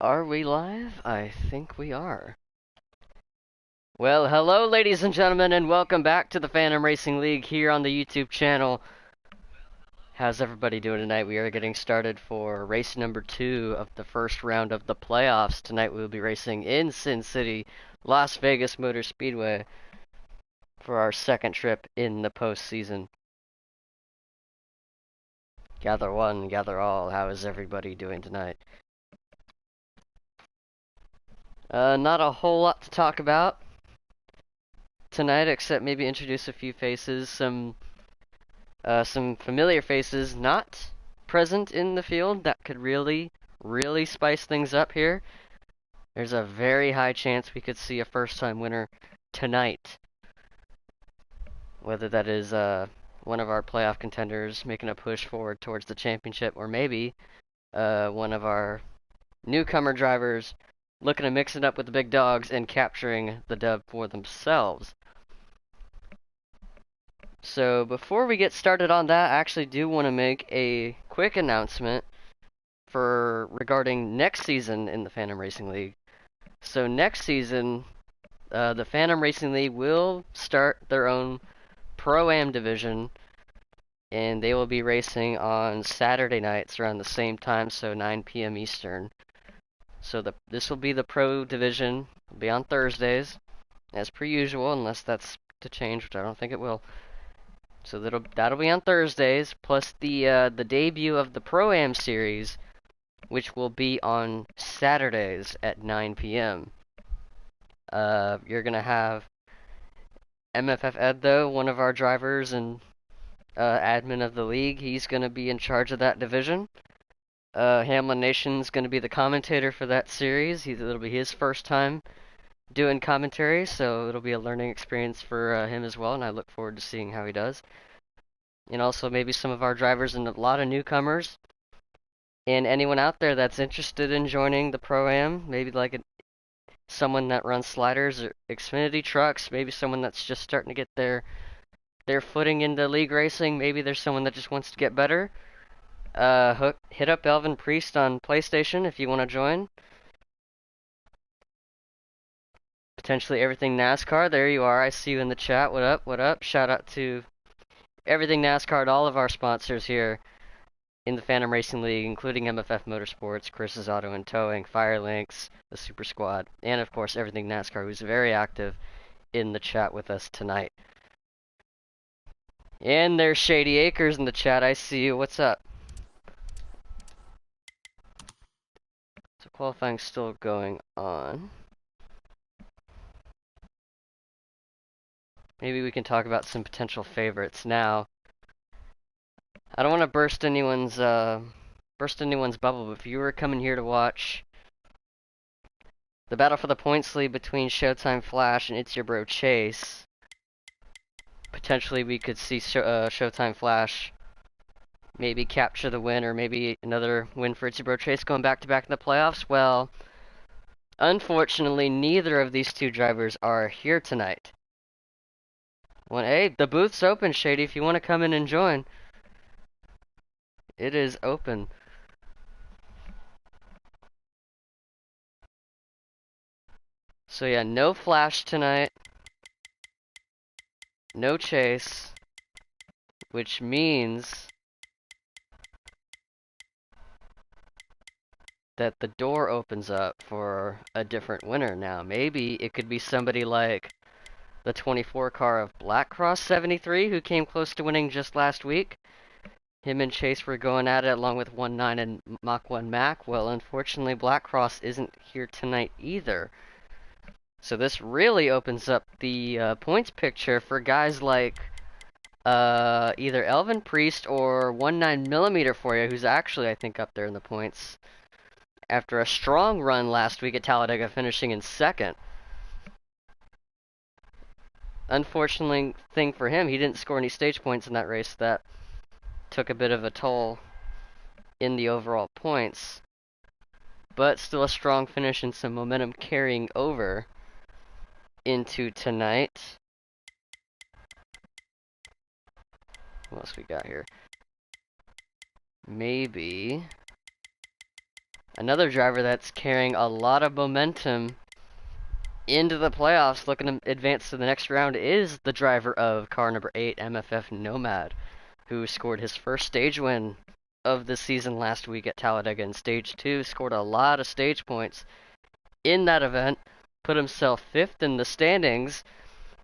Are we live? I think we are. Well, hello, ladies and gentlemen, and welcome back to the Phantom Racing League here on the YouTube channel. How's everybody doing tonight? We are getting started for race number 2 of the first round of the playoffs. Tonight we will be racing in Sin City, Las Vegas Motor Speedway for our second trip in the postseason. Gather one, gather all. How is everybody doing tonight? Not a whole lot to talk about tonight, except maybe introduce a few faces, some familiar faces not present in the field that could really spice things up here. There's a very high chance we could see a first-time winner tonight. Whether that is one of our playoff contenders making a push forward towards the championship, or maybe one of our newcomer drivers looking to mix it up with the big dogs and capturing the dub for themselves. So before we get started on that, I actually do want to make a quick announcement regarding next season in the Phantom Racing League. So next season, the Phantom Racing League will start their own Pro-Am division, and they will be racing on Saturday nights around the same time, so 9 p.m. Eastern. So this will be the Pro division. It'll be on Thursdays, as per usual, unless that's to change, which I don't think it will. So that'll be on Thursdays, plus the debut of the Pro-Am series, which will be on Saturdays at 9 p.m. You're gonna have MFF Ed, though, one of our drivers and admin of the league. He's gonna be in charge of that division. Hamlin Nation's gonna be the commentator for that series. It'll be his first time doing commentary, so it'll be a learning experience for him as well, and I look forward to seeing how he does. And also maybe some of our drivers and a lot of newcomers. And anyone out there that's interested in joining the Pro-Am, maybe like someone that runs sliders or Xfinity trucks, maybe someone that's just starting to get their footing into league racing, maybe there's someone that just wants to get better. Hit up Elvin Priest on PlayStation if you want to join. Potentially Everything NASCAR, there you are, I see you in the chat. What up, what up? Shout out to Everything NASCAR, all of our sponsors here in the Phantom Racing League, including MFF Motorsports, Chris's Auto and Towing, Firelinks, the Super Squad, and of course Everything NASCAR, who's very active in the chat with us tonight. And there's Shady Acres in the chat, I see you, what's up? So qualifying's still going on. Maybe we can talk about some potential favorites now. I don't want to burst anyone's bubble, but if you were coming here to watch the battle for the points lead between Showtime Flash and It's Your Bro Chase, potentially we could see Showtime Flash maybe capture the win, or maybe another win for It's Your Bro Chase going back-to-back in the playoffs. Well, unfortunately, neither of these two drivers are here tonight. Well, hey, the booth's open, Shady, if you want to come in and join. It is open. So yeah, no Flash tonight. No Chase. Which means that the door opens up for a different winner now. Maybe it could be somebody like the 24 car of Black Cross 73, who came close to winning just last week. Him and Chase were going at it along with 1-9 and Mach 1 Mac. Well, unfortunately, Black Cross isn't here tonight either. So this really opens up the points picture for guys like either Elvin Priest or 19mm for you, who's actually, I think, up there in the points after a strong run last week at Talladega, finishing in second. Unfortunately thing for him, he didn't score any stage points in that race. That took a bit of a toll in the overall points, but still a strong finish and some momentum carrying over into tonight. What else we got here? Maybe Another driver that's carrying a lot of momentum into the playoffs, looking to advance to the next round, is the driver of car number 8, MFF Nomad, who scored his first stage win of the season last week at Talladega in Stage 2, scored a lot of stage points in that event, put himself 5th in the standings.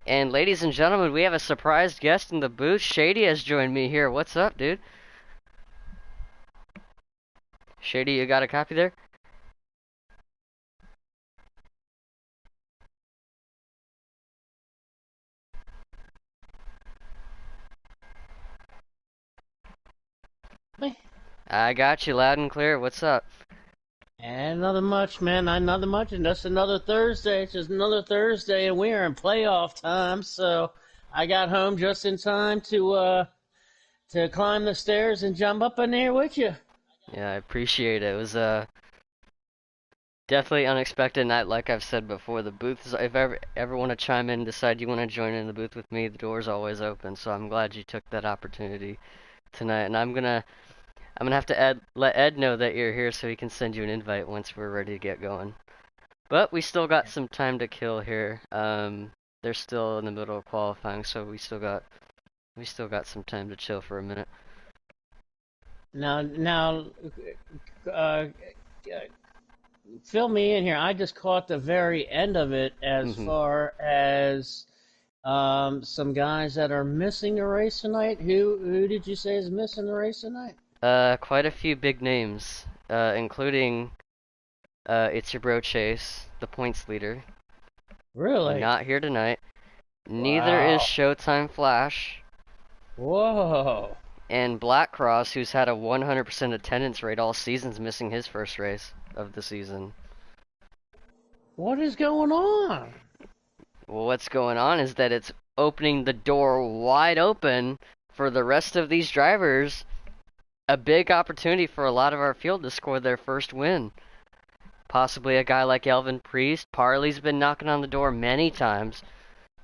And ladies and gentlemen, we have a surprise guest in the booth. Shady has joined me here. What's up, dude? Shady, you got a copy there? I got you loud and clear. What's up? And nothing much, man. Not nothing much, and that's another Thursday. It's just another Thursday, and we are in playoff time. So I got home just in time to climb the stairs and jump up in there with you. Yeah, I appreciate it. It was definitely unexpected night, like I've said before. The booth is, if ever want to chime in and decide you want to join in the booth with me, the door's always open. So I'm glad you took that opportunity tonight. And I'm gonna have to let Ed know that you're here so he can send you an invite once we're ready to get going. But we still got some time to kill here. They're still in the middle of qualifying, so we still got some time to chill for a minute. Now, uh, fill me in here. I just caught the very end of it as hmm far as some guys that are missing the race tonight. Who did you say is missing the race tonight? Quite a few big names, including It's Your Bro Chase, the points leader. Really? Not here tonight. Neither is Wow. Showtime Flash. Whoa. And Black Cross, who's had a 100% attendance rate all season's missing his first race of the season. What is going on? Well, what's going on is that it's opening the door wide open for the rest of these drivers. A big opportunity for a lot of our field to score their first win. Possibly a guy like Elvin Priest. Parley's been knocking on the door many times.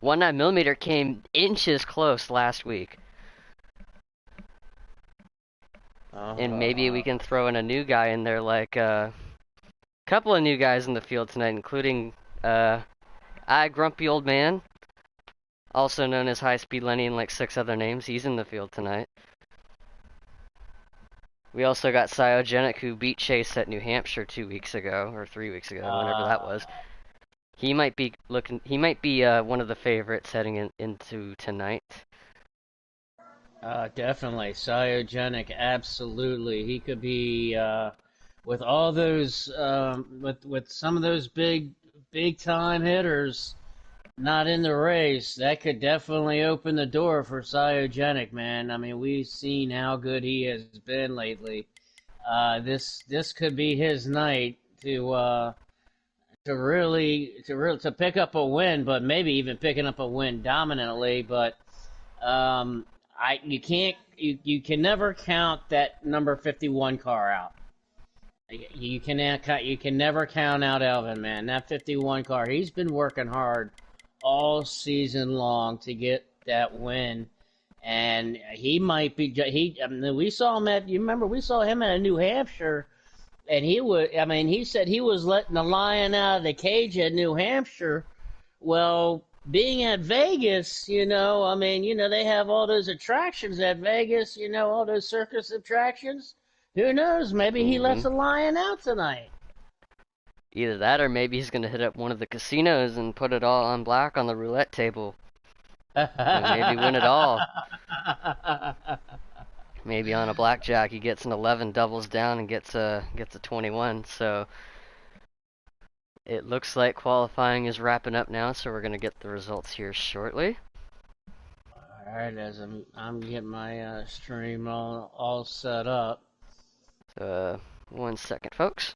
19mm came inches close last week. And maybe we Uh, can throw in a new guy in there, like a couple of new guys in the field tonight, including I Grumpy Old Man, also known as High Speed Lenny and like 6 other names. He's in the field tonight. We also got Cyogenic, who beat Chase at New Hampshire 2 weeks ago, or 3 weeks ago, whenever that uh, was. He might be looking. He might be one of the favorites heading into tonight. Definitely. Cyogenic, absolutely. He could be, with all those, with some of those big time hitters not in the race, that could definitely open the door for Cyogenic, man. I mean, we've seen how good he has been lately. This could be his night to pick up a win, but maybe even picking up a win dominantly. But I you can't you can never count that number 51 car out. You can never count out Elvin, man. That 51 car, he's been working hard all season long to get that win, and he might be he. I mean, we saw him at. You remember we saw him at New Hampshire, and he would. I mean, he said he was letting the lion out of the cage at New Hampshire. Well, being at Vegas, I mean, they have all those attractions at Vegas, all those circus attractions. Who knows? Maybe he lets hmm a lion out tonight. Either that, or maybe he's gonna hit up one of the casinos and put it all on black on the roulette table, and maybe win it all. Maybe on a blackjack he gets an 11, doubles down, and gets a 21. So it looks like qualifying is wrapping up now, so we're gonna get the results here shortly. All right, as I'm getting my stream all set up. Uh, 1 second, folks.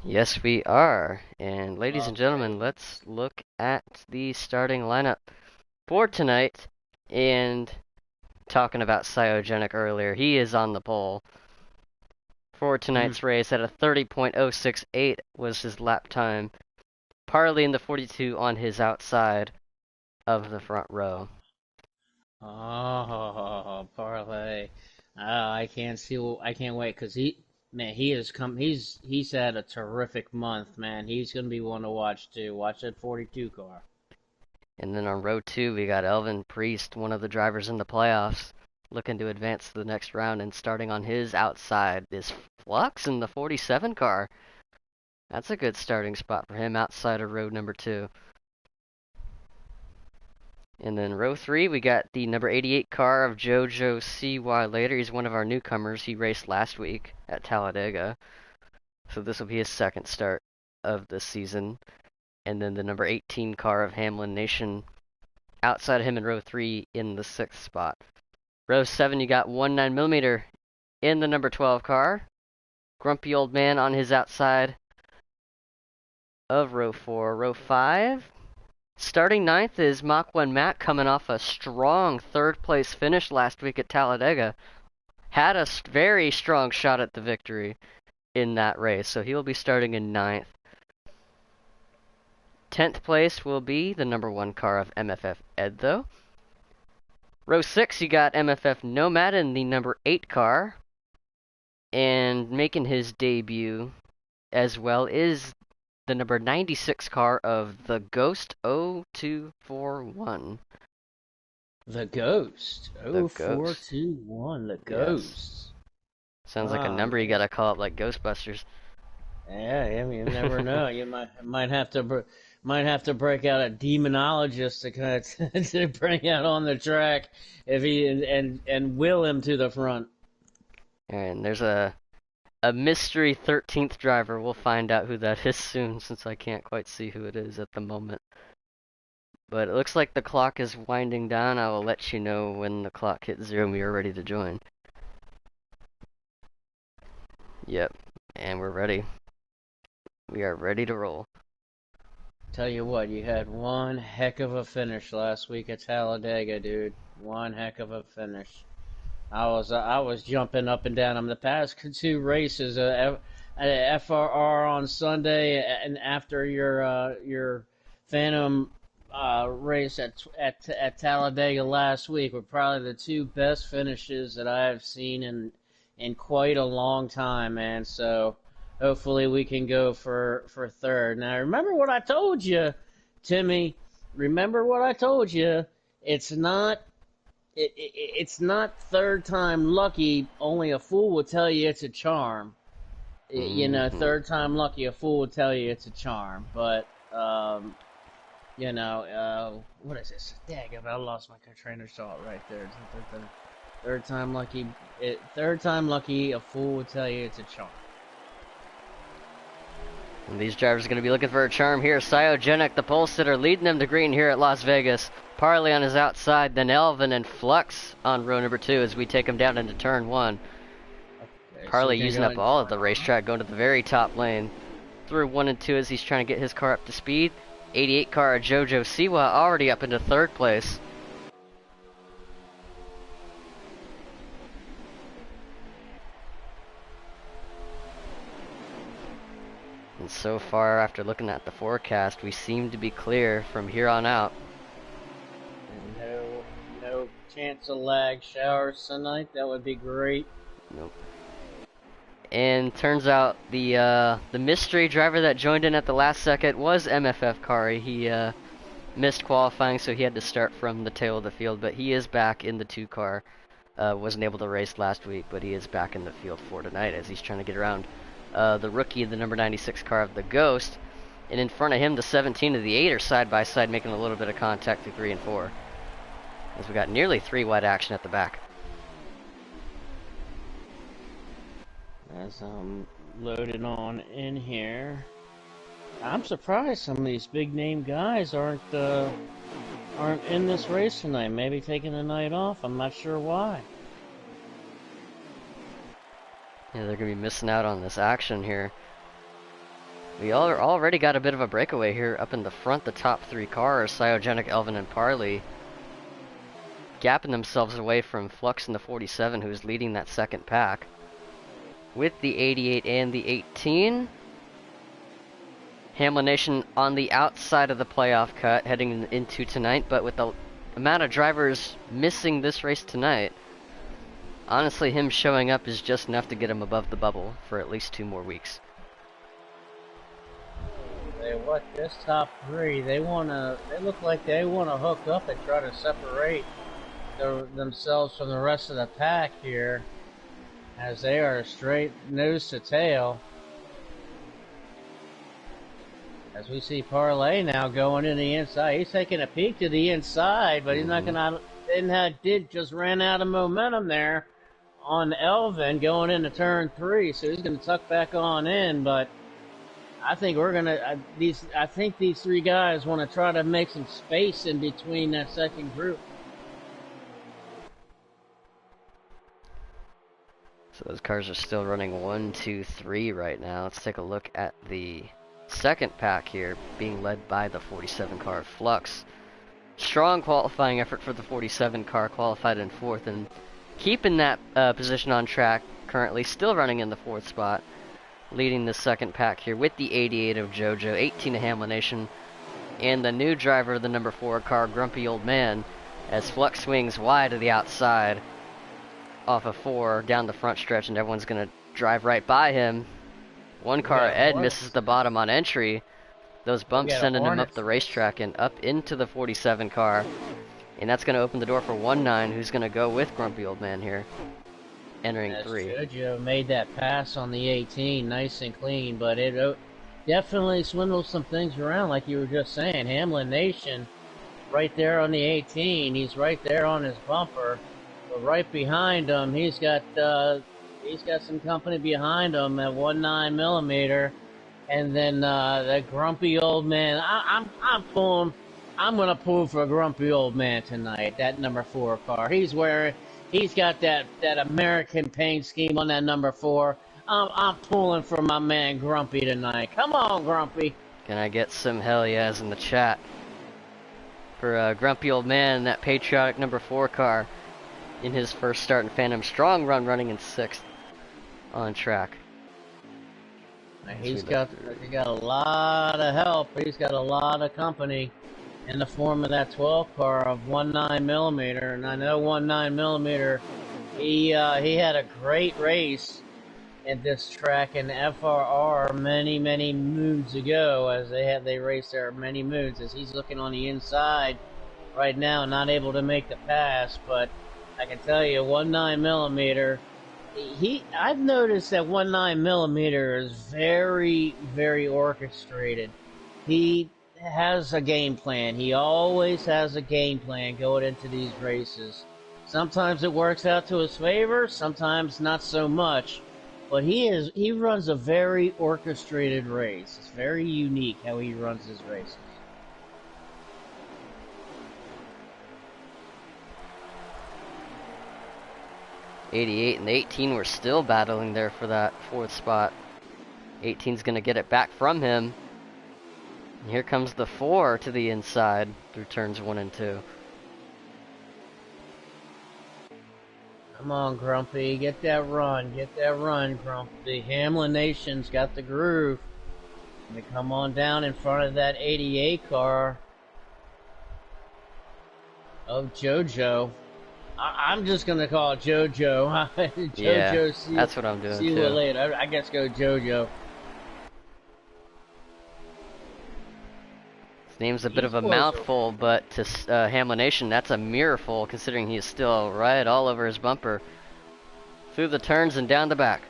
Yes, we are. And ladies and Okay. gentlemen, let's look at the starting lineup for tonight. And talking about Cyogenic earlier, he is on the pole for Mm. tonight's race at a 30.068 was his lap time. Parley in the 42 on his outside of the front row. Oh, parlay. I can't see. I can't wait because man, he has come. He's had a terrific month, man. He's gonna be one to watch too. Watch that 42 car. And then on row 2, we got Elvin Priest, one of the drivers in the playoffs, looking to advance to the next round. And starting on his outside is Flux in the 47 car. That's a good starting spot for him outside of row number 2. And then row 3, we got the number 88 car of Jojo C.Y. Later. He's one of our newcomers. He raced last week at Talladega. So this will be his second start of the season. And then the number 18 car of Hamlin Nation outside of him in row 3 in the 6th spot. Row 7, you got 19mm in the number 12 car. Grumpy Old Man on his outside of row 4. Row 5, starting 9th is Mach 1 Matt coming off a strong 3rd place finish last week at Talladega. Had a very strong shot at the victory in that race, so he will be starting in 9th. 10th place will be the number 1 car of MFF Ed, though. Row 6, you got MFF Nomad in the number 8 car. And making his debut as well is the number 96 car of the Ghost 0241. The Ghost. The Oh, four Ghost. two one. The Yes. Ghost. Sounds like a Oh number you man. gotta call up like Ghostbusters. Yeah, you never know. You might have to might have to break out a demonologist to kind of to bring out on the track if he and will him to the front. And there's a mystery 13th driver. We'll find out who that is soon since I can't quite see who it is at the moment. But it looks like the clock is winding down. I will let you know when the clock hits 0 and we are ready to join. Yep, and we're ready. We are ready to roll. Tell you what, you had one heck of a finish last week at Talladega, dude. One heck of a finish. I was jumping up and down. I'm the past two races, FRR on Sunday, and after your Phantom race at Talladega last week were probably the two best finishes that I have seen in quite a long time, man. So hopefully we can go for third. Now remember what I told you, Timmy. Remember what I told you. It's not it's not third time lucky. Only a fool will tell you it's a charm. You know, Mm-hmm. third time lucky, a fool will tell you it's a charm. But you know, what is this? Dang, I lost my train of thought right there. Third time lucky. Third time lucky, a fool will tell you it's a charm. And these drivers are going to be looking for a charm here. Cyogenic, the pole sitter, leading them to green here at Las Vegas. Parley on his outside, then Elvin and Flux on row number 2 as we take him down into turn 1. Okay, so Parley we can using go up into all of turn the one. racetrack, going to the very top lane. Through 1 and 2 as he's trying to get his car up to speed. 88 car of Jojo Siwa already up into 3rd place. And so far, after looking at the forecast, we seem to be clear from here on out. And no chance of lag showers tonight. That would be great. Nope. And turns out the mystery driver that joined in at the last second was MFF Kari. He missed qualifying, so he had to start from the tail of the field. But he is back in the 2 car. Wasn't able to race last week, but he is back in the field for tonight as he's trying to get around the rookie, the number 96 car of the Ghost. And in front of him, the 17 of the 8 are side by side, making a little bit of contact through 3 and 4. As we got nearly 3 wide action at the back. As I'm loaded on in here, I'm surprised some of these big name guys aren't in this race tonight. Maybe taking the night off. I'm not sure why. Yeah, they're going to be missing out on this action here. We already got a bit of a breakaway here up in the front. The top 3 cars, Cyogenic, Elvin, and Parley, gapping themselves away from Flux in the 47, who's leading that second pack. With the 88 and the 18. Hamlin Nation on the outside of the playoff cut heading into tonight, but with the amount of drivers missing this race tonight, honestly, him showing up is just enough to get him above the bubble for at least 2 more weeks. This top 3, they look like they wanna hook up and try to separate themselves from the rest of the pack here, as they are straight nose to tail. As we see Parley now going in the inside, he's taking a peek to the inside, but he's not gonna. Just ran out of momentum there on Elvin going into turn 3, so he's gonna tuck back on in. But I think I think these 3 guys want to try to make some space in between that second group. So those cars are still running 1, 2, 3 right now. Let's take a look at the second pack here, being led by the 47 car Flux. Strong qualifying effort for the 47 car, qualified in 4th and keeping that position on track. Currently still running in the 4th spot, leading the second pack here with the 88 of JoJo, 18 of Hamlin Nation, and the new driver of the number 4 car, Grumpy Old Man, as Flux swings wide to the outside off of 4 down the front stretch, and everyone's going to drive right by him. 1 car, Ed, misses the bottom on entry. Those bumps sending him up the racetrack and up into the 47 car. And that's going to open the door for 1-9, who's going to go with Grumpy Old Man here, entering 3. Jojo made that pass on the 18, nice and clean, but it definitely swindled some things around, like you were just saying. Hamlin Nation, right there on the 18, he's right there on his bumper, but right behind him, he's got some company behind him at 19 millimeter, and then the Grumpy Old Man. I'm gonna pull for a Grumpy Old Man tonight. That number 4 car. He's got that American paint scheme on that number 4. I'm pulling for my man Grumpy tonight. Come on, Grumpy. Can I get some hell yeahs in the chat for Grumpy Old Man, that patriotic number 4 car, in his first start in Phantom. Strong run, running in 6th on track. He got a lot of help. He's got a lot of company in the form of that 12 car of 19 millimeter, and I know 19 millimeter. He had a great race at this track in FRR many moons ago, as they raced there many moons. As he's looking on the inside right now, not able to make the pass, but I can tell you, 19 millimeter. I've noticed that 19 millimeter is very orchestrated. He has a game plan. He always has a game plan going into these races. Sometimes it works out to his favor, sometimes not so much. But he runs a very orchestrated race. It's very unique how he runs his races. '88 and 18 were still battling there for that 4th spot. 18's going to get it back from him. And here comes the 4 to the inside through turns 1 and 2. Come on, Grumpy. Get that run, Grumpy. Hamlin Nation's got the groove. They come on down in front of that 88 car of JoJo. I'm just going to call it JoJo. JoJo, yeah, that's what I'm doing see too. you later. I guess go JoJo. His name's a bit of a mouthful, but to Hamlin Nation, that's a mirrorful, considering he's still right all over his bumper. Through the turns and down the back.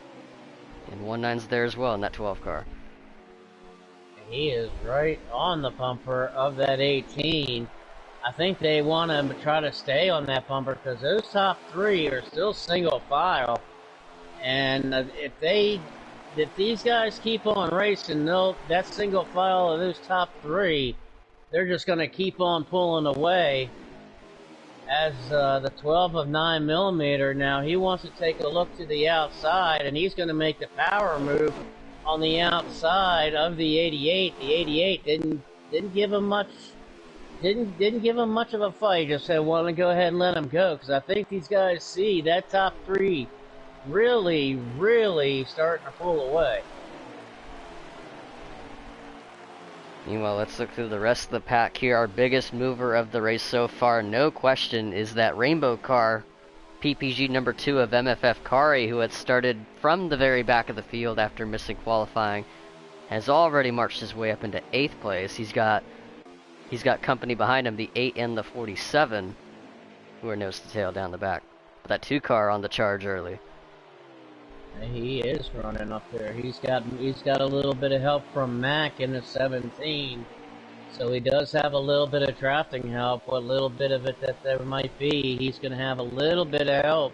And 19's there as well in that 12 car. He is right on the bumper of that 18. I think they want to try to stay on that bumper because those top 3 are still single file. And if these guys keep on racing, that single file of those top 3, they're just going to keep on pulling away. As the 12 of 9 millimeter now, he wants to take a look to the outside, and he's going to make the power move on the outside of the 88. The 88 didn't give him much. Didn't give him much of a fight. Just said, "Want to go ahead and let him go," because I think these guys see that top three really, really starting to pull away. Meanwhile, let's look through the rest of the pack here. Our biggest mover of the race so far, no question, is that rainbow car, PPG number 2 of MFF Kari, who had started from the very back of the field after missing qualifying, has already marched his way up into 8th place. He's got company behind him, the 8 and the 47, who are nose to tail down the back. But that 2 car on the charge early. He is running up there. He's got a little bit of help from Mac in the 17, so he does have a little bit of drafting help. What little bit of it that there might be, he's going to have a little bit of help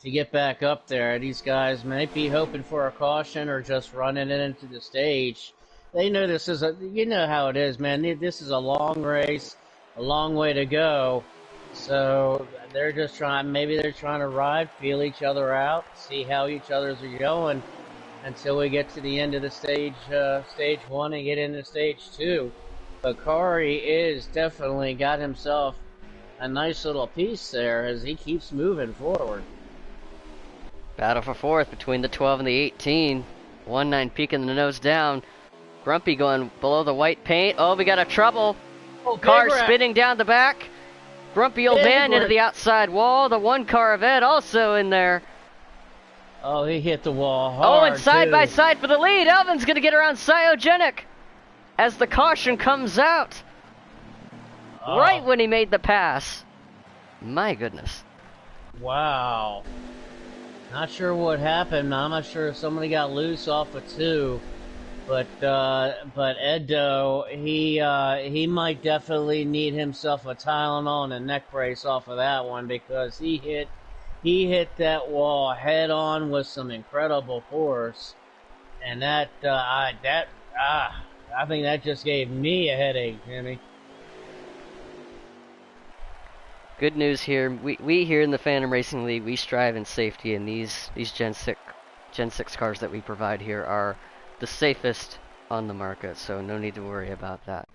to get back up there. These guys might be hoping for a caution or just running it into the stage. They know this is you know how it is, man. This is a long race, a long way to go. So they're just maybe they're trying to ride, feel each other out, see how each other's are going until we get to the end of the stage 1 and get into stage 2. But Kari is definitely got himself a nice little piece there as he keeps moving forward. Battle for 4th between the 12 and the 18. 1-9 peeking the nose down. Grumpy going below the white paint. Oh, we got a trouble. Car spinning down the back. Grumpy old man into the outside wall. The 1 car of Ed also in there. Oh, he hit the wall hard. Oh, and side by side for the lead. Elvin's going to get around Cyogenic as the caution comes out. Oh. Right when he made the pass. My goodness. Wow. Not sure what happened. I'm not sure if somebody got loose off of 2. But Edo, he might definitely need himself a Tylenol and a neck brace off of that one, because he hit that wall head on with some incredible force, and I think that just gave me a headache, Jimmy. Good news here. We here in the Phantom Racing League, we strive in safety, and these Gen 6 cars that we provide here are the safest on the market, so no need to worry about that.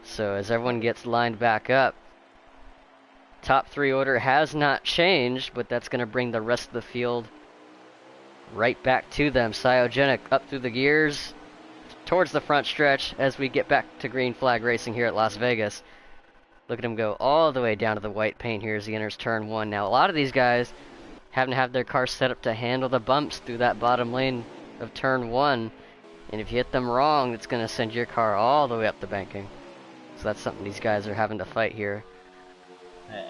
So as everyone gets lined back up, top 3 order has not changed, but that's going to bring the rest of the field right back to them. Cyogenic up through the gears towards the front stretch as we get back to green flag racing here at Las Vegas. Look at him go all the way down to the white paint here as he enters turn 1. Now a lot of these guys having to have their car set up to handle the bumps through that bottom lane of turn 1, and if you hit them wrong, it's going to send your car all the way up the banking. So that's something these guys are having to fight here.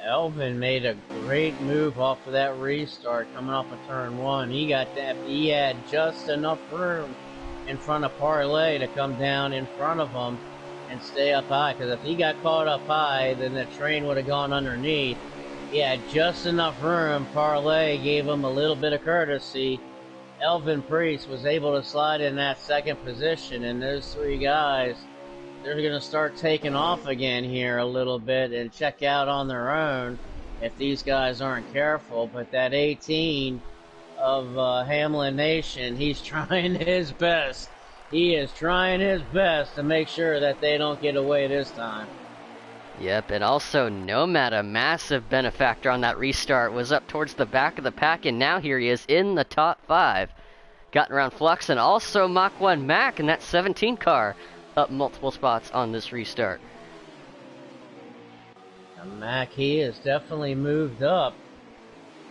Elvin made a great move off of that restart coming off of turn 1. He had just enough room in front of Parlay to come down in front of him and stay up high, because if he got caught up high, then the train would have gone underneath. He had just enough room. Parlay gave him a little bit of courtesy. Elvin Priest was able to slide in that 2nd position, and those 3 guys, they're going to start taking off again here a little bit and check out on their own if these guys aren't careful. But that 18 of Hamlin Nation, he's trying his best. He is trying his best to make sure that they don't get away this time. Yep, and also Nomad, a massive benefactor on that restart, was up towards the back of the pack, and now here he is in the top 5. Gotten around Flux, and also Mach 1 Mac in that 17 car, up multiple spots on this restart. Now Mac, he has definitely moved up.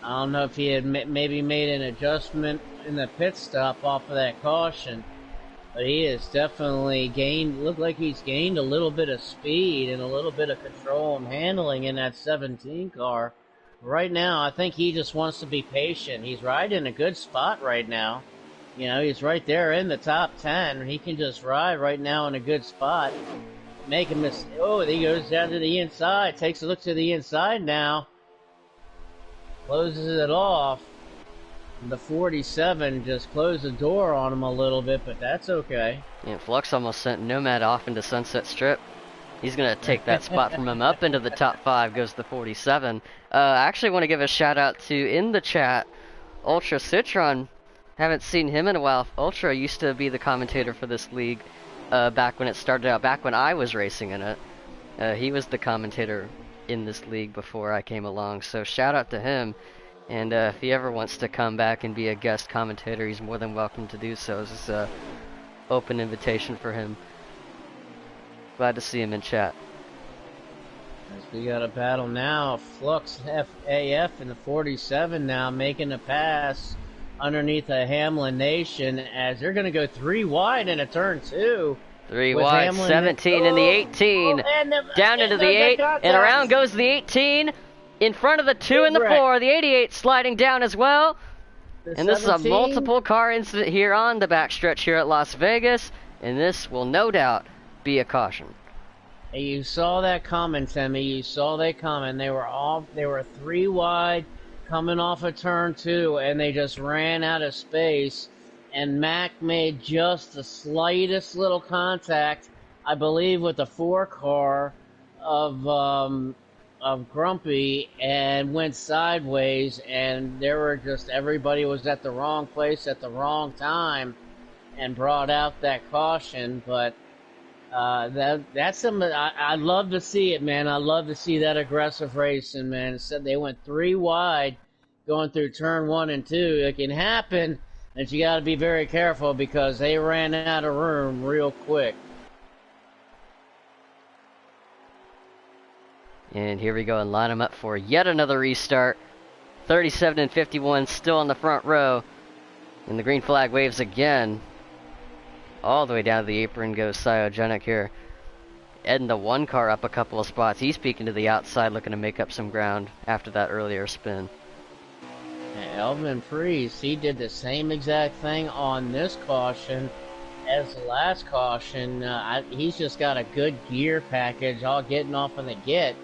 I don't know if he had maybe made an adjustment in the pit stop off of that caution, but he has definitely looked like he's gained a little bit of speed and a little bit of control and handling in that 17 car. Right now, I think he just wants to be patient. He's right in a good spot right now. You know, he's right there in the top 10. He can just ride right now in a good spot. Make a mistake. Oh, he goes down to the inside. Takes a look to the inside now. Closes it off. The 47 just closed the door on him a little bit, but that's okay. Yeah, Flux almost sent Nomad off into Sunset Strip. He's going to take that spot from him up into the top 5, goes the 47. I actually want to give a shout out to, in the chat, Ultra Citron Haven't seen him in a while. Ultra used to be the commentator for this league back when it started out, back when I was racing in it. He was the commentator in this league before I came along, so shout out to him. And if he ever wants to come back and be a guest commentator, he's more than welcome to do so. This is an open invitation for him. Glad to see him in chat. As we got a battle now, Flux FAF in the 47 now making a pass underneath a Hamlin Nation as they're going to go 3 wide in a turn 2. 3 wide, Hamlin 17 in the 18, down into the 8, and around goes the 18, in front of the 2 and the 4, the 88 sliding down as well. And this is a multiple car incident here on the backstretch here at Las Vegas, and this will no doubt be a caution. Hey, you saw that comment, Timmy. You saw that comment. They were 3 wide coming off of turn 2, and they just ran out of space. And Mac made just the slightest little contact, I believe, with the 4 car of Grumpy, and went sideways. And there were just everybody was at the wrong place at the wrong time, and brought out that caution. But that's something I love to see it, man. I love to see that aggressive racing, man. It said they went 3 wide going through turn 1 and 2. It can happen, and you got to be very careful because they ran out of room real quick. And here we go and line them up for yet another restart. 37 and 51 still on the front row. And the green flag waves again. All the way down to the apron goes Cyogenic here. Eding the 1 car up a couple of spots. He's peeking to the outside looking to make up some ground after that earlier spin. And Elvin Freeze, he did the same exact thing on this caution as the last caution. He's just got a good gear package all getting off on the get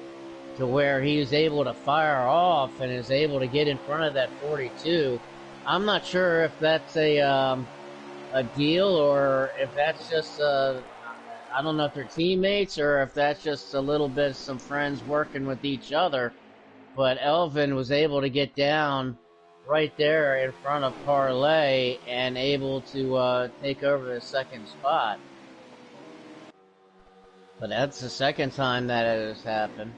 to where he was able to fire off and is able to get in front of that 42. I'm not sure if that's a deal or if that's just I don't know if they're teammates or if that's just a little bit of some friends working with each other, but Elvin was able to get down right there in front of Parlay and able to take over the 2nd spot. But that's the 2nd time that it has happened.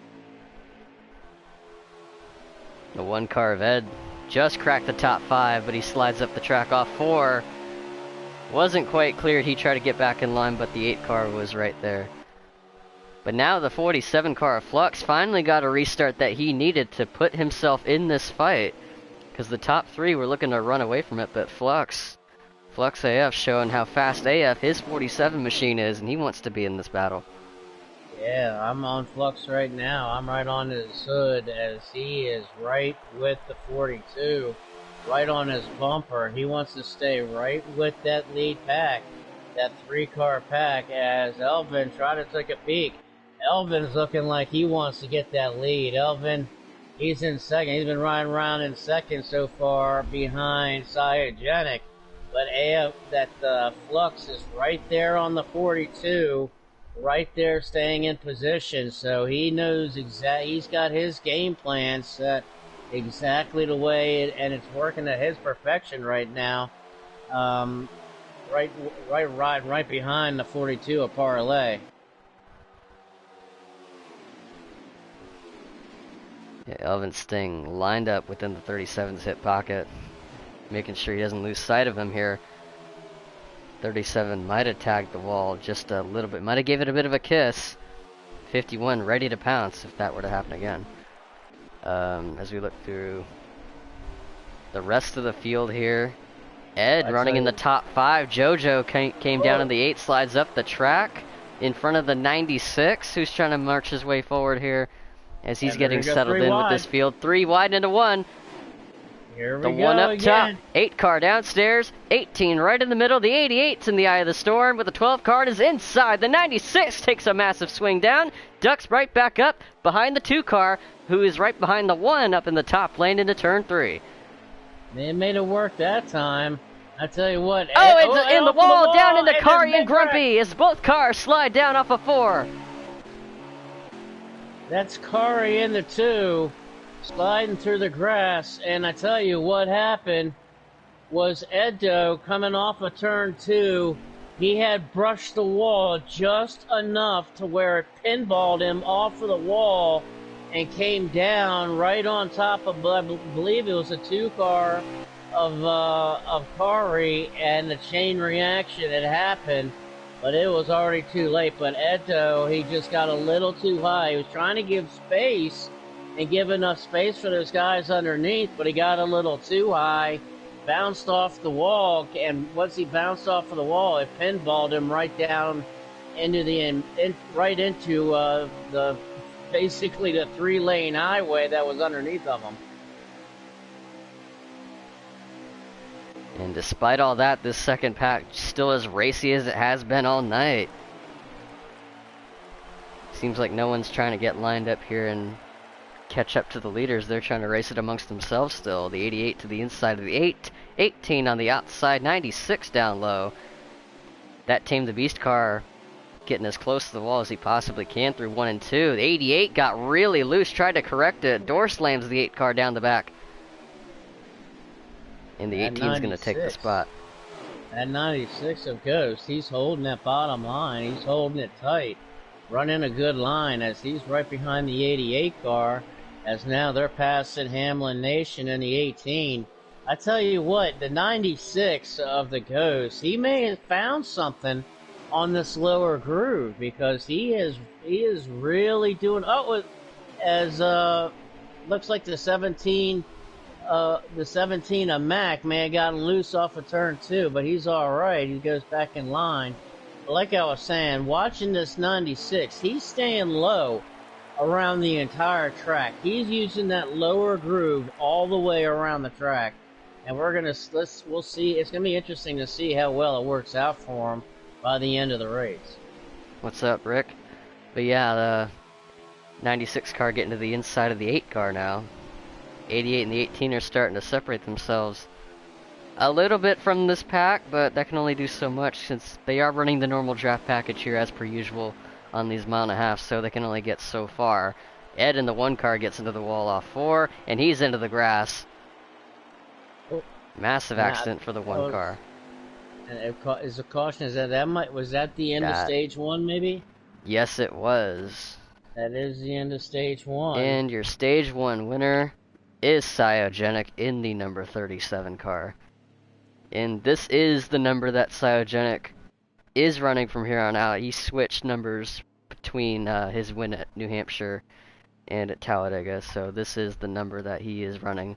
The 1 car of Ed just cracked the top 5, but he slides up the track off 4. Wasn't quite cleared. He tried to get back in line, but the 8 car was right there. But now the 47 car of Flux finally got a restart that he needed to put himself in this fight. Because the top 3 were looking to run away from it, but Flux AF showing how fast AF his 47 machine is, and he wants to be in this battle. Yeah, I'm on Flux right now. I'm right on his hood as he is right with the 42. Right on his bumper. He wants to stay right with that lead pack, that 3-car pack, as Elvin tried to take a peek. Elvin's looking like he wants to get that lead. Elvin, he's in 2nd. He's been riding around in 2nd so far behind Cyogenic. But Flux is right there on the 42, right there staying in position. So he knows he's got his game plan set exactly the way and it's working at his perfection right now. Right behind the 42 of Parlay. Yeah, Elvin Sting lined up within the 37's hip pocket, making sure he doesn't lose sight of him here. 37 might have tagged the wall just a little bit, might have gave it a bit of a kiss. 51 ready to pounce if that were to happen again. As we look through the rest of the field here, Ed running in the top 5. Jojo came down in the 8, slides up the track in front of the 96, who's trying to march his way forward here as he's getting settled in with this field. 3 wide into 1. Here we the go 1 up again. top, 8 car downstairs, 18 right in the middle, the 88's in the eye of the storm, with the 12 car is inside. The 96 takes a massive swing down, ducks right back up behind the 2 car, who is right behind the 1 up in the top lane into turn 3. They made it work that time. I tell you what. In the wall, down into Kari and Grumpy as both cars slide down off of 4. That's Kari in the 2. Sliding through the grass, and I tell you what happened. was Edo coming off of turn 2. He had brushed the wall just enough to where it pinballed him off of the wall and came down right on top of, I believe it was a 2-car of Kari, and the chain reaction had happened, but it was already too late. But Edo, he just got a little too high. He was trying to give space and give enough space for those guys underneath, but he got a little too high, bounced off the wall, and once he bounced off of the wall, it pinballed him right down into right into the basically the 3-lane highway that was underneath of him. And despite all that, this second pack still as racy as it has been all night. Seems like no one's trying to get lined up here and catch up to the leaders. They're trying to race it amongst themselves still. The 88 to the inside of the 8, 18 on the outside, 96 down low. That Tame the Beast car getting as close to the wall as he possibly can through 1 and 2. The 88 got really loose, tried to correct it. Door slams the 8 car down the back. And the 18 is going to take the spot. At 96 of Ghost, he's holding that bottom line. He's holding it tight. Running a good line as he's right behind the 88 car, as now they're passing Hamlin Nation and the 18. I tell you what, the 96 of the Ghost, he may have found something on this lower groove, because he is really doing, looks like the 17 of Mac may have gotten loose off of turn 2, but he's alright. He goes back in line. But like I was saying, watching this 96, he's staying low around the entire track. He's using that lower groove all the way around the track. And we'll see. It's gonna be interesting to see how well it works out for him by the end of the race. What's up, Rick? But yeah, the 96 car getting to the inside of the 8 car now. 88 and the 18 are starting to separate themselves a little bit from this pack, but that can only do so much since they are running the normal draft package here as per usual on these mile and a half, so they can only get so far. Ed in the 1 car gets into the wall off 4, and he's into the grass. Oh. Massive accident for the 1 car. And is a caution, was that the end of stage 1 maybe? Yes, it was. That is the end of stage 1. And your stage 1 winner is Cyogenic in the number 37 car. And this is the number that Cyogenic is running from here on out. He switched numbers between his win at New Hampshire and at Talladega, so this is the number that he is running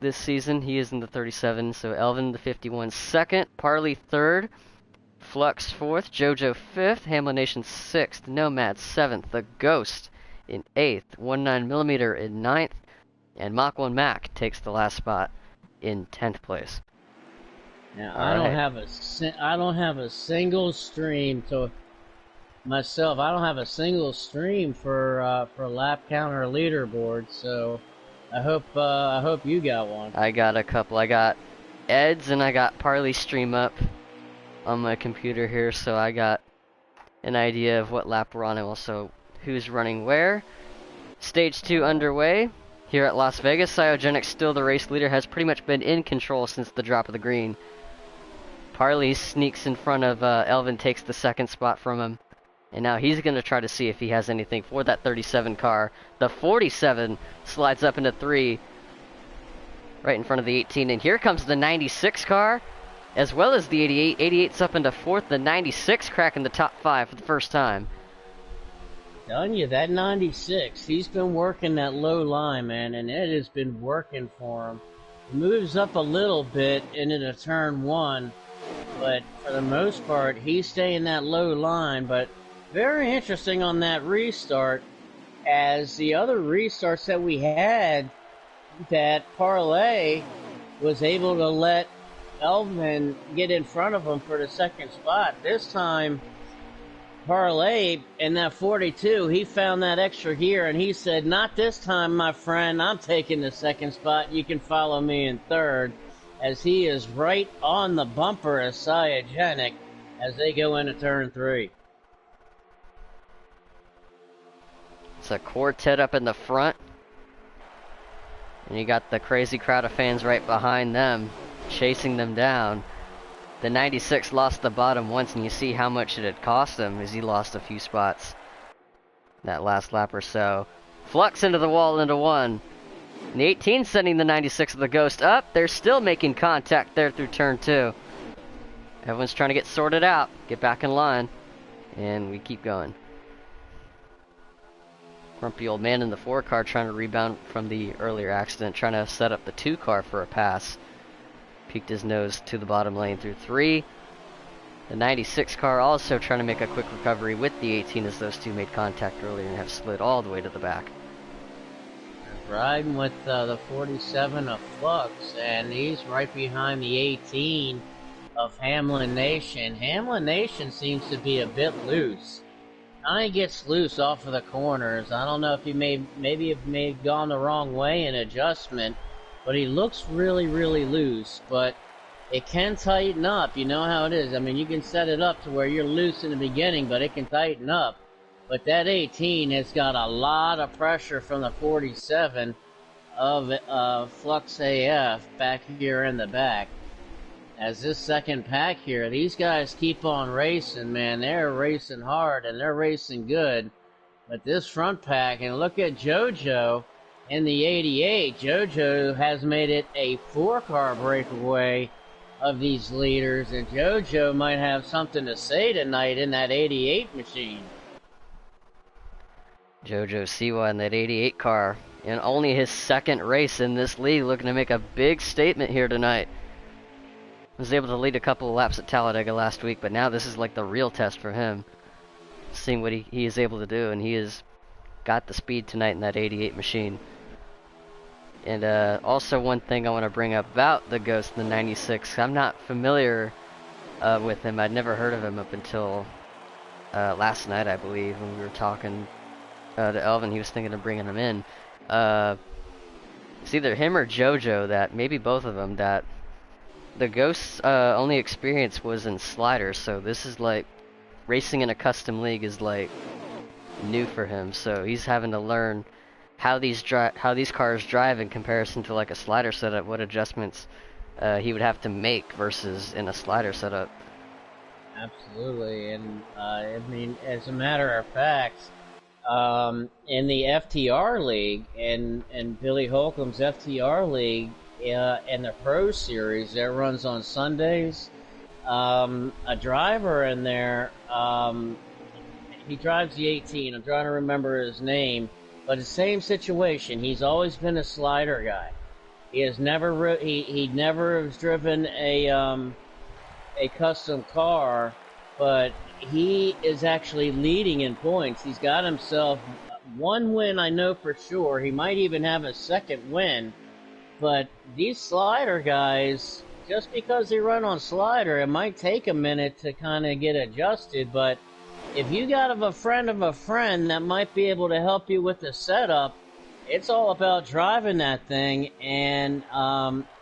this season. He is in the 37, so Elvin the 51 second, Parley third, Flux fourth, Jojo fifth, Hamlin Nation sixth, Nomad seventh, The Ghost in 8th, 19mm in 9th, and Mach 1 Mac takes the last spot in 10th place. Now, I don't have a single stream to myself. I don't have a single stream for lap counter leaderboard, so I hope you got one. I got a couple. I got Ed's and I got Parley stream up on my computer here, so I got an idea of what lap we're on and also who's running where. Stage 2 underway here at Las Vegas. Cyogenic, still the race leader, has pretty much been in control since the drop of the green. Parley sneaks in front of Elvin, takes the second spot from him, and now he's going to try to see if he has anything for that 37 car. The 47 slides up into 3 right in front of the 18, and here comes the 96 car as well as the 88. 88's up into 4th, the 96 cracking the top 5 for the first time. Telling you, that 96, he's been working that low line, man, and it has been working for him. He moves up a little bit into the turn 1, but for the most part, he's staying that low line. But very interesting on that restart, as the other restarts that we had, that Parley was able to let Elvin get in front of him for the second spot. This time, Parley in that 42, he found that extra gear, and he said, "Not this time, my friend. I'm taking the second spot. You can follow me in third," as he is right on the bumper of Cyogenic as they go into turn 3. It's a quartet up in the front. And you got the crazy crowd of fans right behind them, chasing them down. The 96 lost the bottom once, and you see how much it had cost him as he lost a few spots that last lap or so. Flux into the wall into one. And the 18 sending the 96 of the Ghost up. They're still making contact there through turn 2. Everyone's trying to get sorted out, get back in line, and we keep going. Grumpy old man in the 4 car trying to rebound from the earlier accident, trying to set up the 2 car for a pass. Peeked his nose to the bottom lane through 3. The 96 car also trying to make a quick recovery with the 18 as those two made contact earlier and have slid all the way to the back. Riding with the 47 of Flux, and he's right behind the 18 of Hamlin Nation. Hamlin Nation seems to be a bit loose. Kind of gets loose off of the corners. I don't know if he maybe have gone the wrong way in adjustment, but he looks really, really loose. But it can tighten up. You know how it is. I mean, you can set it up to where you're loose in the beginning, but it can tighten up. But that 18 has got a lot of pressure from the 47 of Flux AF back here in the back. As this second pack here, these guys keep on racing, man. They're racing hard and they're racing good. But this front pack, and look at JoJo in the 88. JoJo has made it a 4-car breakaway of these leaders, and JoJo might have something to say tonight in that 88 machine. JoJo Siwa in that 88 car, in only his second race in this league, looking to make a big statement here tonight. Was able to lead a couple of laps at Talladega last week, but now this is like the real test for him. Seeing what he is able to do, and he has got the speed tonight in that 88 machine. And also one thing I want to bring up about the Ghost in the 96, I'm not familiar with him. I'd never heard of him up until last night, I believe, when we were talking to Elvin. He was thinking of bringing him in. It's either him or JoJo, that maybe both of them, that the Ghost's only experience was in sliders, so this is like racing in a custom league is like new for him. So he's having to learn how these cars drive in comparison to like a slider setup, what adjustments he would have to make versus in a slider setup. Absolutely, and I mean, as a matter of fact, in the FTR league and Billy Holcomb's FTR league, in the Pro Series that runs on Sundays, a driver in there, he drives the 18. I'm trying to remember his name, but the same situation. He's always been a slider guy. He has never he never has driven a custom car, but he is actually leading in points. He's got himself one win, I know for sure. He might even have a second win. But these slider guys, just because they run on slider, it might take a minute to kind of get adjusted. But if you got a friend of a friend that might be able to help you with the setup, it's all about driving that thing. And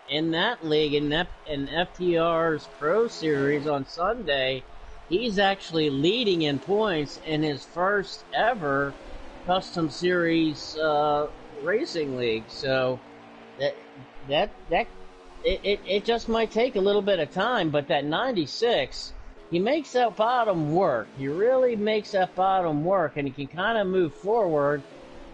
in that league, in FTR's Pro Series on Sunday, he's actually leading in points in his first ever Custom Series racing league. So it just might take a little bit of time, but that 96, he makes that bottom work. He really makes that bottom work, and he can kind of move forward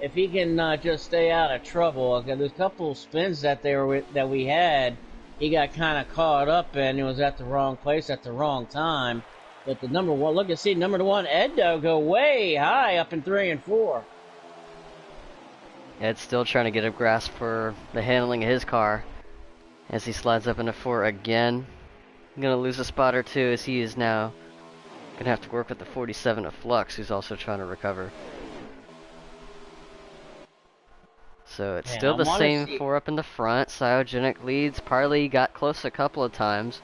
if he can just stay out of trouble. There's a couple of spins that we had, he got kind of caught up in. It was at the wrong place at the wrong time. But the number one, look and see number one, Edo go way high up in 3 and 4. Ed's still trying to get a grasp for the handling of his car as he slides up into 4 again. Gonna lose a spot or two as he is now gonna have to work with the 47 of Flux, who's also trying to recover. So it's still the same 4 up in the front. Cyogenic leads. Parley got close a couple of times.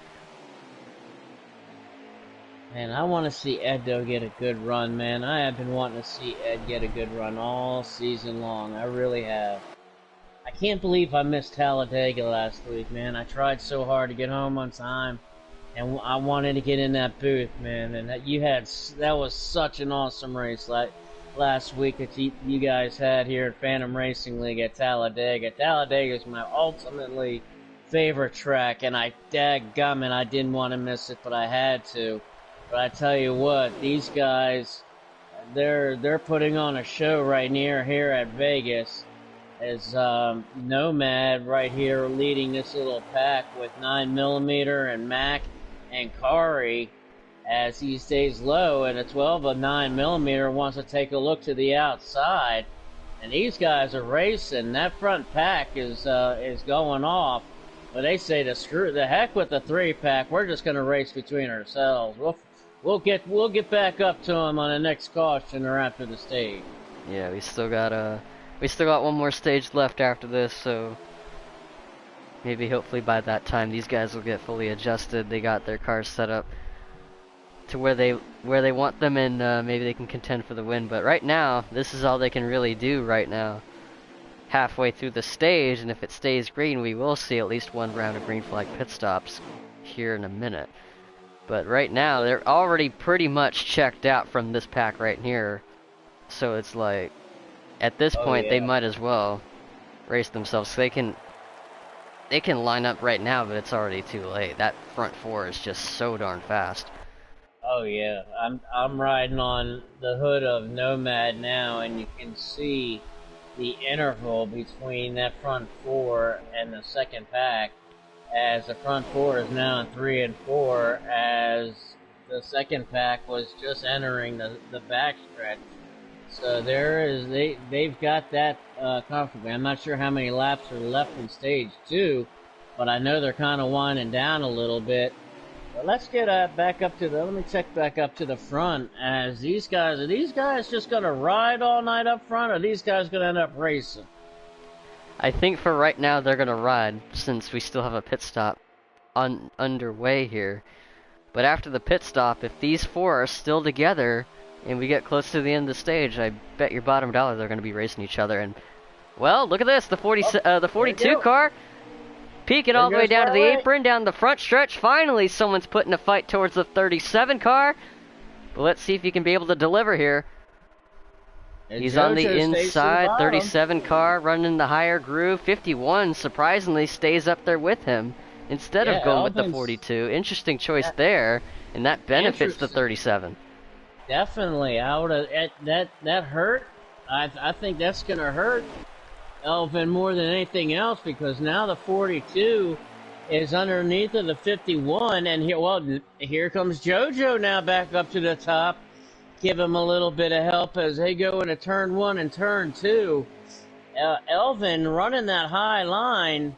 Man, I want to see Edo get a good run, man. I have been wanting to see Ed get a good run all season long. I really have. I can't believe I missed Talladega last week, man. I tried so hard to get home on time, and I wanted to get in that booth, man. And that was such an awesome race. Like, last week that you guys had here at Phantom Racing League at Talladega. Talladega is my ultimately favorite track, and I dadgummit, I didn't want to miss it, but I had to. But I tell you what, these guys, they're putting on a show right near here at Vegas. As Nomad right here leading this little pack with 9mm and Mac and Kari as he stays low, and a 12 of 9mm wants to take a look to the outside, and these guys are racing. That front pack is going off, but they say to screw the heck with the 3-pack. We're just going to race between ourselves. We'll get back up to them on the next caution or after the stage. Yeah, we still got one more stage left after this, so maybe hopefully by that time these guys will get fully adjusted. They got their cars set up to where they want them, and maybe they can contend for the win. But right now, this is all they can really do right now. Halfway through the stage, and if it stays green, we will see at least one round of green flag pit stops here in a minute. But right now, they're already pretty much checked out from this pack right here. So it's like, at this point, they might as well race themselves. So they can line up right now, but it's already too late. That front 4 is just so darn fast. Oh yeah, I'm riding on the hood of Nomad now, and you can see the interval between that front 4 and the second pack, as the front 4 is now in 3 and 4, as the second pack was just entering the back stretch. So they've got that comfortably. I'm not sure how many laps are left in stage 2, but I know they're kind of winding down a little bit. But let's get back up to let me check back up to the front. As these guys, are these guys just gonna ride all night up front, or are these guys gonna end up racing? I think for right now they're gonna ride, since we still have a pit stop underway here. But after the pit stop, if these 4 are still together and we get close to the end of the stage, I bet your bottom dollar they're gonna be racing each other. And well, look at this, the 42 car peeking all the way down to the apron, down the front stretch. Finally, someone's putting a fight towards the 37 car. But let's see if he can be able to deliver here. And he's on the inside. 37 car running the higher groove. 51 surprisingly stays up there with him instead of going with the 42. Interesting choice there, and that benefits the 37. Definitely, I would have that hurt. I think that's gonna hurt Elvin more than anything else, because now the 42 is underneath of the 51, and here comes JoJo now back up to the top. Give him a little bit of help as they go into turn 1 and turn 2. Elvin running that high line,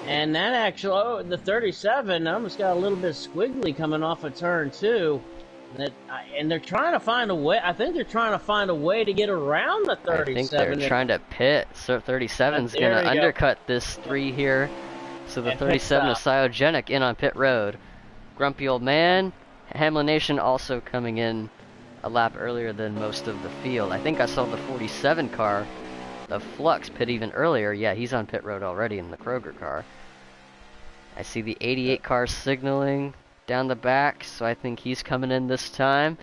and that actually, the 37 almost got a little bit squiggly coming off of turn 2. And they're trying to find a way. I think they're trying to find a way to get around the 37. I think they're trying to pit. So 37's going to undercut this 3 here. So the 37 is Cyogenic in on pit road. Grumpy Old Man, Hamlin Nation also coming in a lap earlier than most of the field. I think I saw the 47 car of Flux pit even earlier. Yeah, he's on pit road already in the Kroger car. I see the 88 car signaling down the back, so I think he's coming in this time.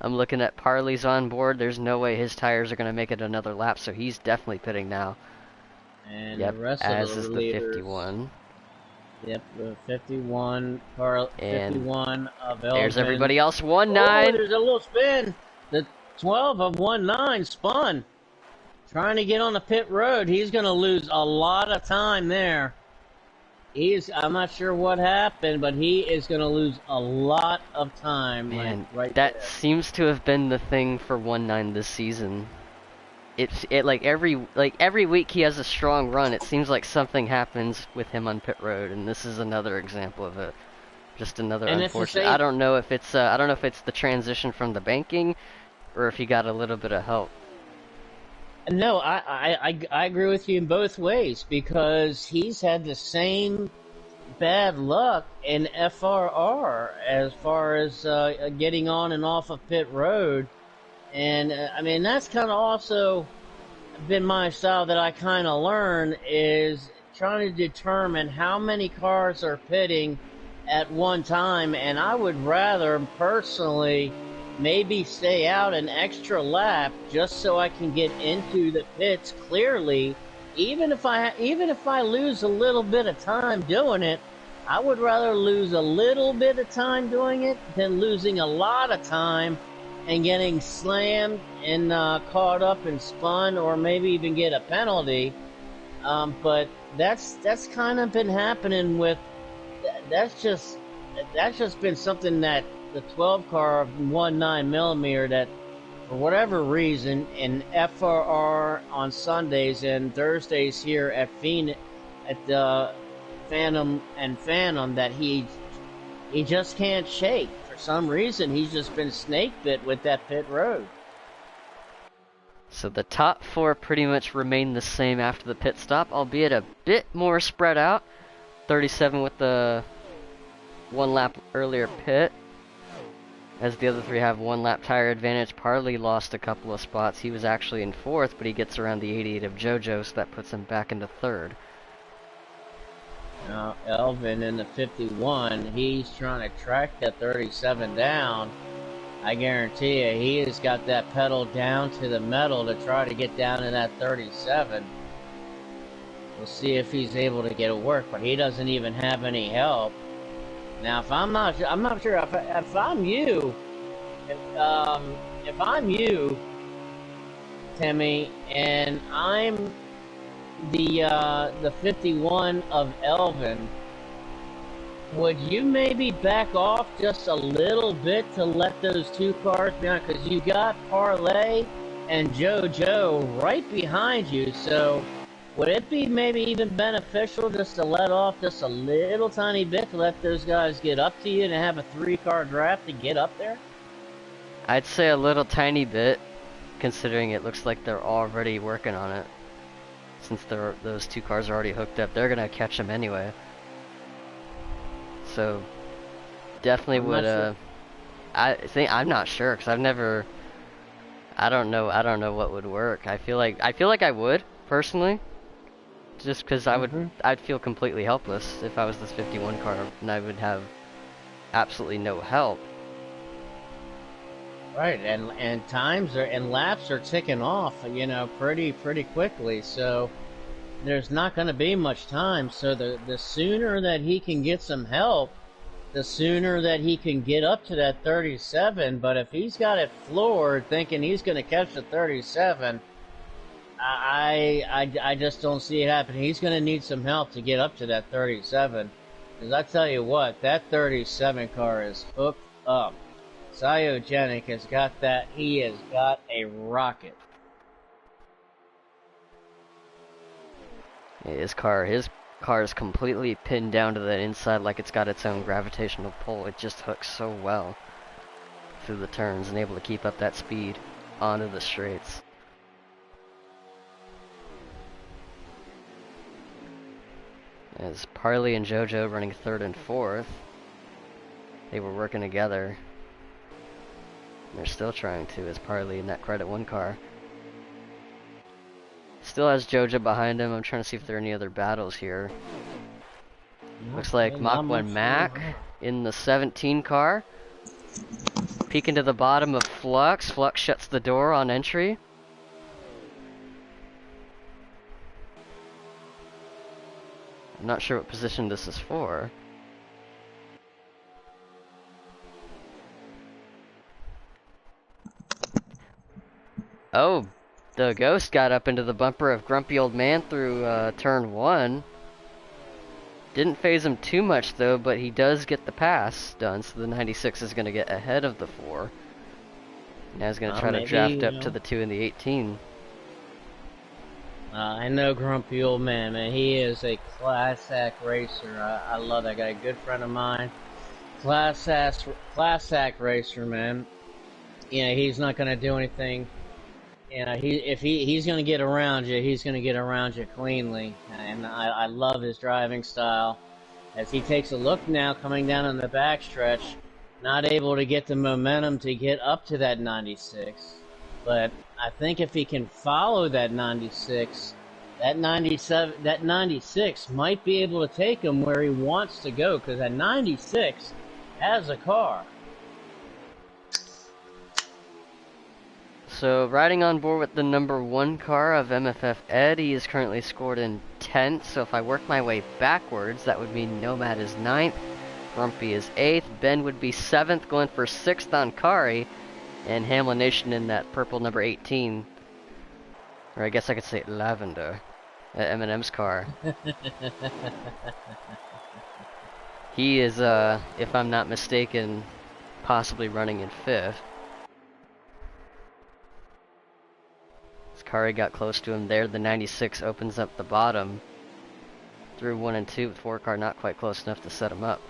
I'm looking at Parley's on board. There's no way his tires are going to make it another lap, so he's definitely pitting now. And yep, the rest as of is the leaders, 51. Yep, the 51, 51 of Elvin. There's everybody else, 1-9. Oh, there's a little spin. The 12 of 1-9 spun. Trying to get on the pit road. He's going to lose a lot of time there. I'm not sure what happened, but he is going to lose a lot of time. Man, right that there. seems to have been the thing for 1-9 this season. Like every week he has a strong run. It seems like something happens with him on pit road, and this is another example of it. Just another unfortunate. I don't know if it's the transition from the banking, or if he got a little bit of help. No, I agree with you in both ways, because he's had the same bad luck in FRR as far as getting on and off of pit road. And, I mean, that's kind of also been my style that I kind of learned, is trying to determine how many cars are pitting at one time. And I would rather, personally, maybe stay out an extra lap just so I can get into the pits clearly. Even if I lose a little bit of time doing it, I would rather lose a little bit of time doing it than losing a lot of time and getting slammed and caught up and spun, or maybe even get a penalty. But that's kind of been happening with. That's just been something that the 12 car 19mm that, for whatever reason, in FRR on Sundays and Thursdays here at the Phantom, that he just can't shake. For some reason, he's just been snake bit with that pit road. So the top 4 pretty much remain the same after the pit stop, albeit a bit more spread out. 37 with the 1 lap earlier pit, as the other 3 have 1 lap tire advantage. Parley lost a couple of spots. He was actually in 4th, but he gets around the 88 of JoJo, so that puts him back into 3rd. Now, Elvin in the 51, he's trying to track that 37 down. I guarantee you, he has got that pedal down to the metal to try to get down to that 37. We'll see if he's able to get it work, but he doesn't even have any help. Now, I'm not sure if I'm you, if I'm you, Timmy, and I'm the 51 of Elvin, would you maybe back off just a little bit to let those 2 cars be on? Because you got Parley and JoJo right behind you, so would it be maybe even beneficial just to let off just a little tiny bit to let those guys get up to you and have a 3-car draft to get up there? I'd say a little tiny bit, considering it looks like they're already working on it. Since those 2 cars are already hooked up, they're gonna catch them anyway. So definitely would. I'm not sure, because I've never. I don't know what would work. I feel like I would personally, just because I'd feel completely helpless if I was this 51 car and I would have absolutely no help. Right, and times and laps are ticking off, pretty quickly. So there's not going to be much time. So the sooner that he can get some help, the sooner that he can get up to that 37. But if he's got it floored, thinking he's going to catch the 37, I just don't see it happening. He's going to need some help to get up to that 37. Because I tell you what, that 37 car is hooked up. Cyogenic has got that. He has got a rocket. His car is completely pinned down to the inside, like it's got its own gravitational pull. It just hooks so well through the turns and able to keep up that speed onto the straights. As Parley and JoJo running 3rd and 4th, they were working together. They're still trying to, as Parley in that Credit 1 car. Still has JoJo behind him. I'm trying to see if there are any other battles here. Looks like Mach 1 Mac in the 17 car. Peeking to the bottom of Flux. Flux shuts the door on entry. I'm not sure what position this is for. Oh, the Ghost got up into the bumper of Grumpy Old Man through turn 1. Didn't phase him too much though, but he does get the pass done, so the 96 is going to get ahead of the 4. Now he's going to try to draft up to the 2 and the 18. I know Grumpy Old Man, man. He is a class act racer. I love that guy. A good friend of mine. Class act racer, man. He's not going to do anything. If he's going to get around you, he's going to get around you cleanly. And I love his driving style. As he takes a look now, coming down on the backstretch, not able to get the momentum to get up to that 96. But I think if he can follow that 96, that 96 might be able to take him where he wants to go, because that 96 has a car. So riding on board with the number 1 car of MFF Ed, he is currently scored in 10th. So if I work my way backwards, that would mean Nomad is 9th, Grumpy is 8th, Ben would be 7th, going for 6th on Kari, and Hamlin Nation in that purple number 18, or I guess I could say lavender, Eminem's car. He is, if I'm not mistaken, possibly running in 5th. Kari got close to him there. The 96 opens up the bottom. Through 1 and 2 with 4 car not quite close enough to set him up.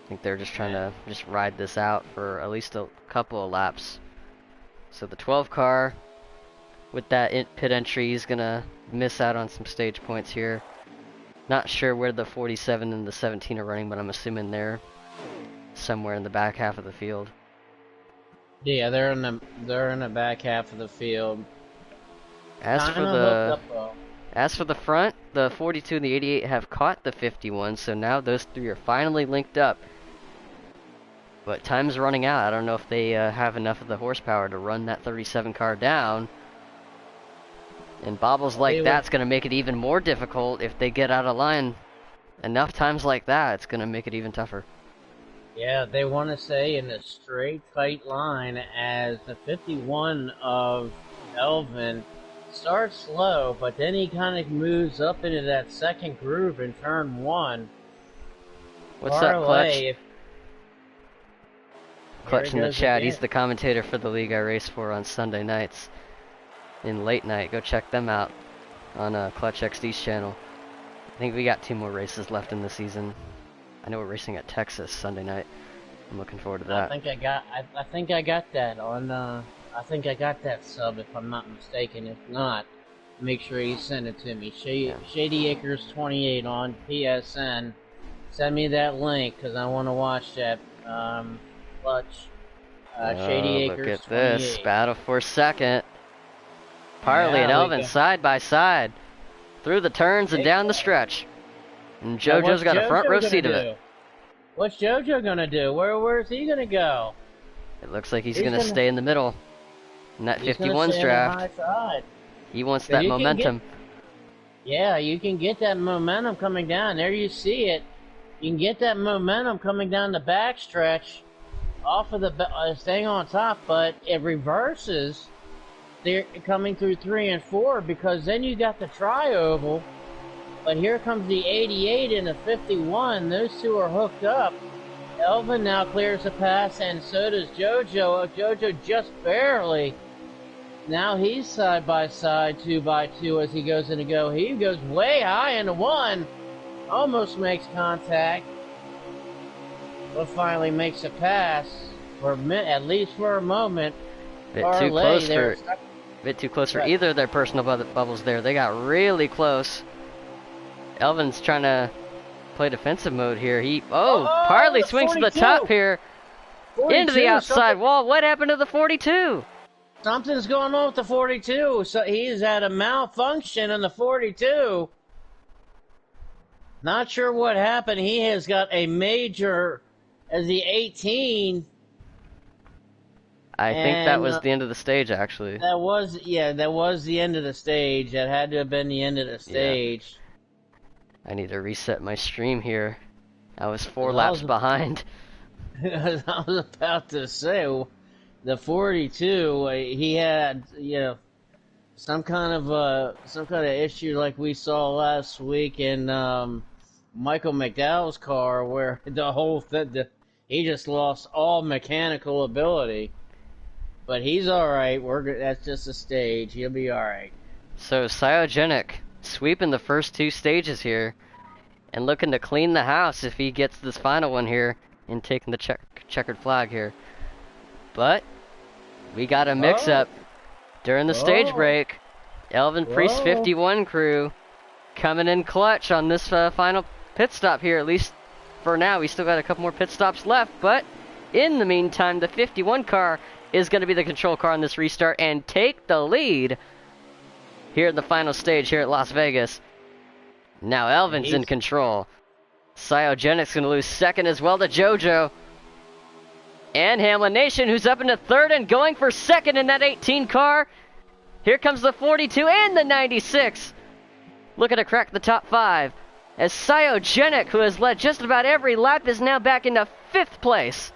I think they're just trying to just ride this out for at least a couple of laps. So the 12 car with that pit entry is gonna miss out on some stage points here. Not sure where the 47 and the 17 are running, but I'm assuming they're somewhere in the back half of the field. Yeah, they're in the back half of the field. As for the front, the 42 and the 88 have caught the 51, so now those 3 are finally linked up. But time's running out. I don't know if they have enough of the horsepower to run that 37 car down. And bobbles like that's going to make it even more difficult if they get out of line. Enough times like that, it's going to make it even tougher. Yeah, they want to stay in a straight, tight line as the 51 of Elvin starts slow, but then he kind of moves up into that second groove in turn 1. What's up, Clutch? Clutch in the chat. He's the commentator for the league I race for on Sunday nights in late night. Go check them out on Clutch XD's channel. I think we got 2 more races left in the season. I know we're racing at Texas Sunday night. I'm looking forward to that. I think I got that on. I think I got that sub if I'm not mistaken. If not, make sure you send it to me. Shady Acres 28 on PSN. Send me that link because I want to watch that. Clutch. Shady Acres. Look at 28. this battle for second. Parley and Elvin side by side through the turns and down the stretch. And JoJo's got a front row seat of it. What's JoJo gonna do? Where is he gonna go? It looks like he's gonna stay in the middle in that 51's draft. He wants that momentum. Yeah, you can get that momentum coming down. There you see it. You can get that momentum coming down the backstretch off of the staying on top, but it reverses. They're coming through 3 and 4 because then you got the tri-oval. But here comes the 88 and the 51. Those 2 are hooked up. Elvin now clears the pass, and so does JoJo. JoJo just barely. Now he's side by side, 2 by 2 as he goes in to go. He goes way high into 1. Almost makes contact. But finally makes a pass. At least for a moment. Bit too close for either of their personal bubbles there. They got really close. Elvin's trying to play defensive mode here. Parley swings to the top here. Into the outside wall. What happened to the 42? Something's going on with the 42. So he's at a malfunction in the 42. Not sure what happened. He has got a major as the 18. I think that was the end of the stage, actually. That was the end of the stage. That had to have been the end of the stage. Yeah. I need to reset my stream here. I was 4 laps behind. I was about to say, the 42, he had, some kind of issue like we saw last week in Michael McDowell's car, where he just lost all mechanical ability. But he's all right. That's just a stage. He'll be all right. So Cyogenic sweeping the first 2 stages here, and looking to clean the house if he gets this final one here, and taking the checkered flag here. But we got a mix-up during the stage break. Elvin Priest 51 crew coming in clutch on this final pit stop here, at least for now. We still got a couple more pit stops left, but in the meantime, the 51 car is going to be the control car on this restart and take the lead here in the final stage here at Las Vegas. Now Elvin's in control. Cyogenic's going to lose second as well to JoJo. And Hamlin Nation, who's up into third and going for second in that 18 car. Here comes the 42 and the 96. Looking to crack the top 5. As Cyogenic, who has led just about every lap, is now back into 5th place.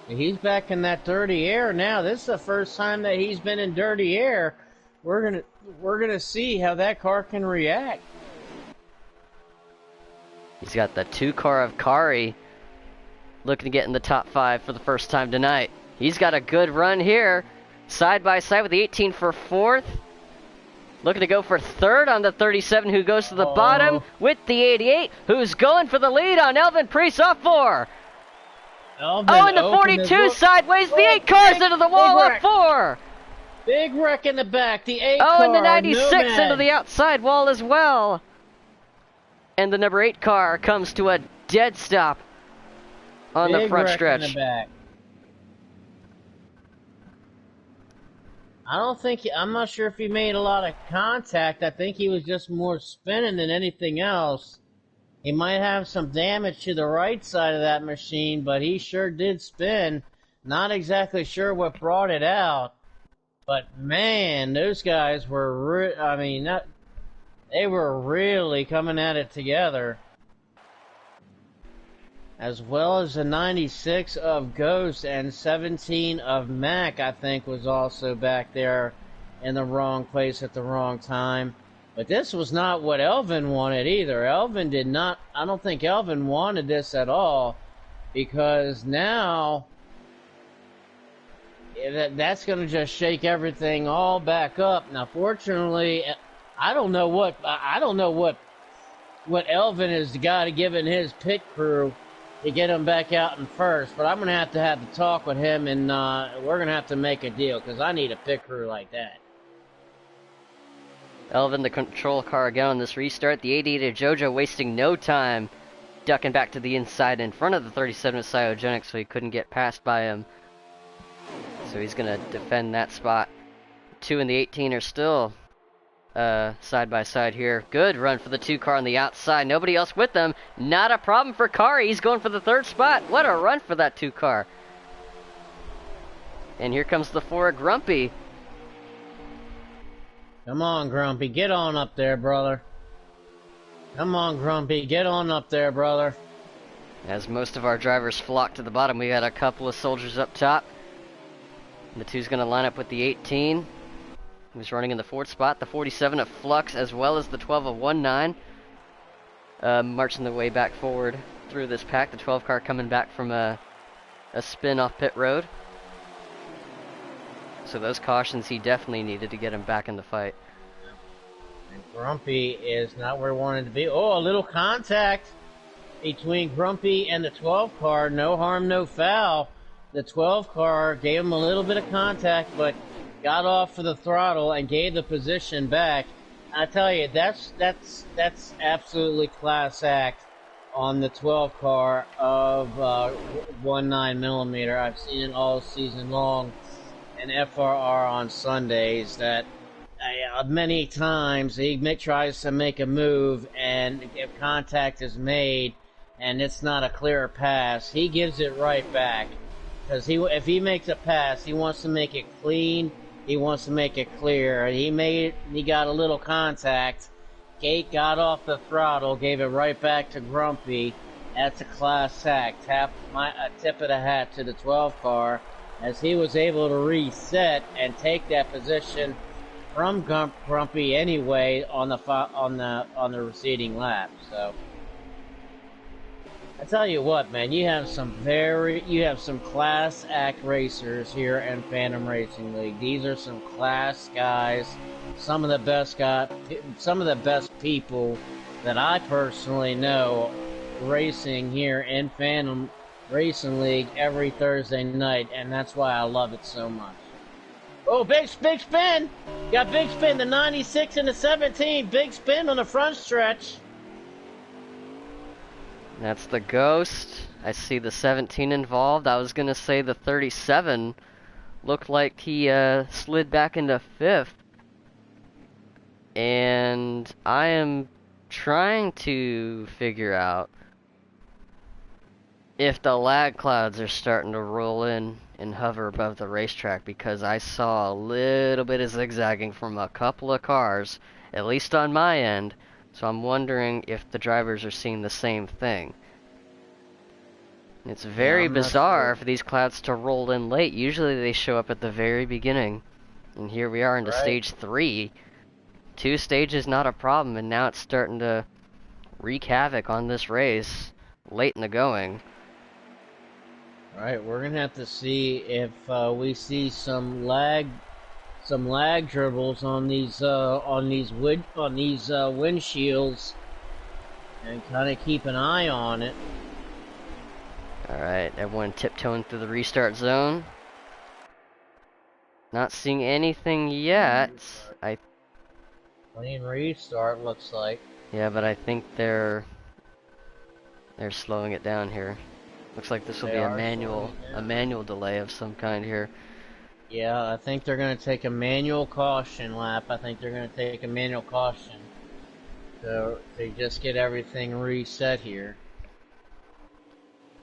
He's back in that dirty air now. This is the first time that he's been in dirty air. We're gonna see how that car can react. He's got the 2 car of Kari looking to get in the top 5 for the first time tonight. He's got a good run here. Side by side with the 18 for 4th. Looking to go for 3rd on the 37, who goes to the bottom with the 88, who's going for the lead on Elvin Priest off 4. And the 42 sideways. The 8 cars into the wall of 4. Big wreck in the back. The 8 car. And the 96 into the outside wall as well. And the number 8 car comes to a dead stop on the front stretch. In the back. I'm not sure if he made a lot of contact. I think he was just more spinning than anything else. He might have some damage to the right side of that machine, but he sure did spin. Not exactly sure what brought it out. But man, those guys were, they were really coming at it together. As well as the 96 of Ghost and 17 of Mac, I think, was also back there in the wrong place at the wrong time. But this was not what Elvin wanted either. Elvin did not, I don't think Elvin wanted this at all, because now that's going to just shake everything all back up. Now, fortunately, I don't know what Elvin has got to give in his pit crew to get him back out in first, but I'm going to have the talk with him, and we're going to have to make a deal, because I need a pit crew like that. Elvin, the control car again on this restart. The 88 of Jojo wasting no time, ducking back to the inside in front of the 37 of Cyogenic, so he couldn't get passed by him. So he's going to defend that spot. 2 and the 18 are still side by side here. Good run for the 2 car on the outside. Nobody else with them. Not a problem for Kari. He's going for the 3rd spot. What a run for that 2 car. And here comes the 4 Grumpy. Come on, Grumpy. Get on up there, brother. Come on, Grumpy. Get on up there, brother. As most of our drivers flock to the bottom, we got a couple of soldiers up top. And the 2's going to line up with the 18. Who's running in the 4th spot. The 47 of Flux, as well as the 12 of 19. Marching their way back forward through this pack. The 12 car coming back from a spin off pit road. So those cautions he definitely needed to get him back in the fight. And Grumpy is not where he wanted to be. Oh, a little contact between Grumpy and the 12 car. No harm, no foul. The 12 car gave him a little bit of contact, but got off for the throttle and gave the position back. I tell you, that's absolutely class act on the 12 car of 19mm. I've seen it all season long. And FRR on Sundays that many times he tries to make a move, and if contact is made and it's not a clear pass, he gives it right back, because if he makes a pass, he wants to make it clean, he wants to make it clear. He got a little contact, Gate got off the throttle, gave it right back to Grumpy. That's a class act. A tip of the hat to the 12 car, as he was able to reset and take that position from Grumpy anyway on the receding lap. So I tell you what, man, you have some class act racers here in Phantom Racing League. These are some class guys, some of the best people that I personally know racing here in Phantom Racing League every Thursday night, and that's why I love it so much. Oh, big spin! Got big spin, the 96 and the 17. Big spin on the front stretch. That's the Ghost. I see the 17 involved. I was going to say the 37 looked like he slid back into 5th. And I am trying to figure out if the lag clouds are starting to roll in and hover above the racetrack, because I saw a little bit of zigzagging from a couple of cars, at least on my end, so I'm wondering if the drivers are seeing the same thing. It's Yeah, very I'm not bizarre sure. for these clouds to roll in late. Usually they show up at the very beginning. And here we are into Right. stage 3. 2 stages not a problem, and now it's starting to wreak havoc on this race late in the going. Right. We're gonna have to see if we see some lag dribbles on these windshields, and kind of keep an eye on it. Alright, everyone tiptoeing through the restart zone. Not seeing anything yet. I Clean restart looks like. Yeah, but I think they're slowing it down here. Looks like this will They be are slowing it a down. manual delay of some kind here. Yeah, I think they're gonna take a manual caution lap. I think they're gonna take a manual caution to just get everything reset here.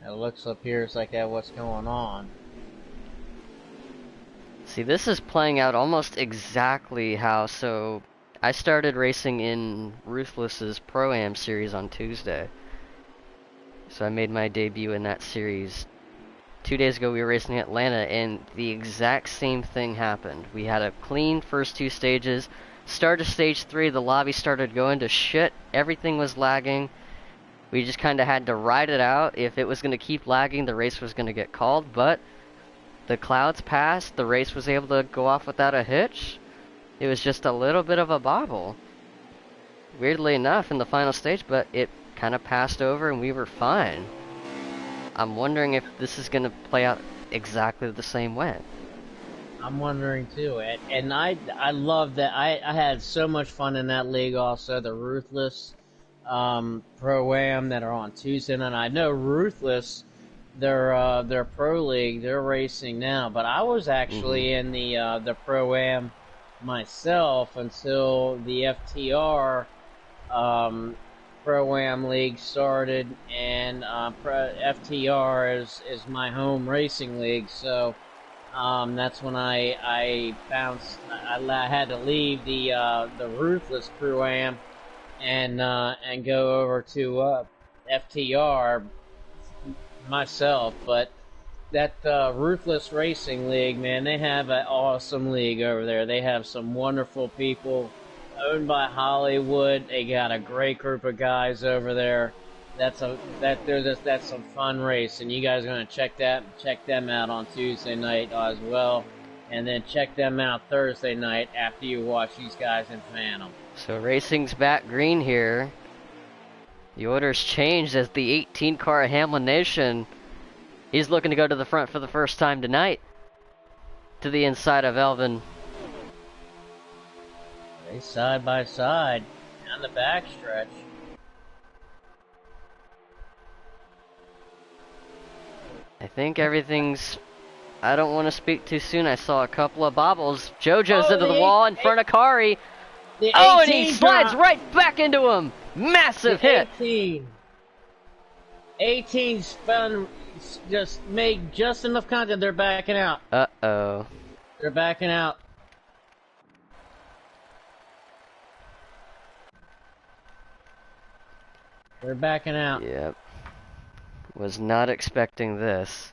It looks up here it's like that what's going on. See, this is playing out almost exactly how, so I started racing in Ruthless's Pro-Am series on Tuesday. So I made my debut in that series. 2 days ago we were racing in Atlanta and the exact same thing happened. We had a clean first 2 stages. Start of stage 3, the lobby started going to shit. Everything was lagging. We just kind of had to ride it out. If it was going to keep lagging, the race was going to get called, but the clouds passed. The race was able to go off without a hitch. It was just a little bit of a bobble. Weirdly enough, in the final stage, but it kind of passed over and we were fine. I'm wondering if this is going to play out exactly the same way. I'm wondering too, and I love that. I had so much fun in that league. Also, the Ruthless Pro-Am that are on Tuesday, and I know Ruthless, their Pro League, they're racing now. But I was actually in the Pro-Am myself until the FTR Pro-Am League started, and FTR is my home racing league, so. That's when I bounced. I had to leave the Ruthless Pro-Am and go over to FTR myself. But that Ruthless Racing League, man, they have an awesome league over there. They have some wonderful people, owned by Hollywood. They got a great group of guys over there. That's some fun race, and you guys are gonna check them out on Tuesday night as well, and then check them out Thursday night after you watch these guys in Phantom. So racing's back green here. The order's changed as the 18 car Hamlin Nation. He's looking to go to the front for the first time tonight. To the inside of Elvin. They side by side down the backstretch. I think everything's... I don't want to speak too soon. I saw a couple of bobbles. JoJo's into the wall in front of Kari. Oh, and he slides right back into him. Massive hit. 18 spun, just made just enough contact. They're backing out. Uh-oh. They're backing out. They're backing out. Yep. Was not expecting this.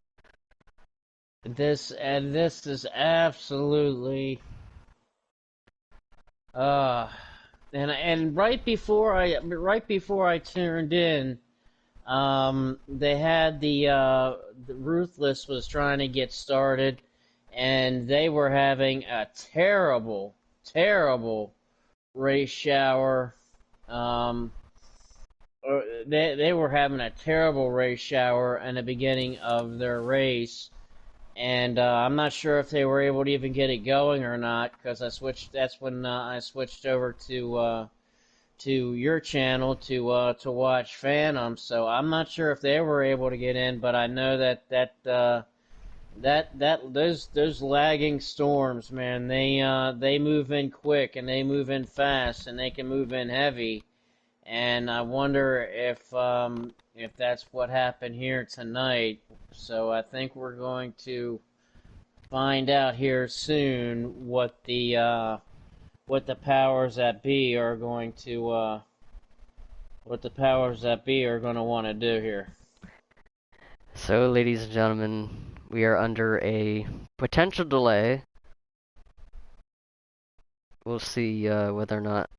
This is absolutely and right before I turned in, they had the Ruthless was trying to get started, and they were having a terrible race shower. They were having a terrible race shower in the beginning of their race, and I'm not sure if they were able to even get it going or not, because I switched. That's when I switched over to your channel to watch Phantom. So I'm not sure if they were able to get in, but I know that those lagging storms, man, they move in quick and they move in fast and they can move in heavy. and I wonder if that's what happened here tonight. So I think we're going to find out here soon what the powers that be are going to want to do here. So, ladies and gentlemen, we are under a potential delay. We'll see whether or not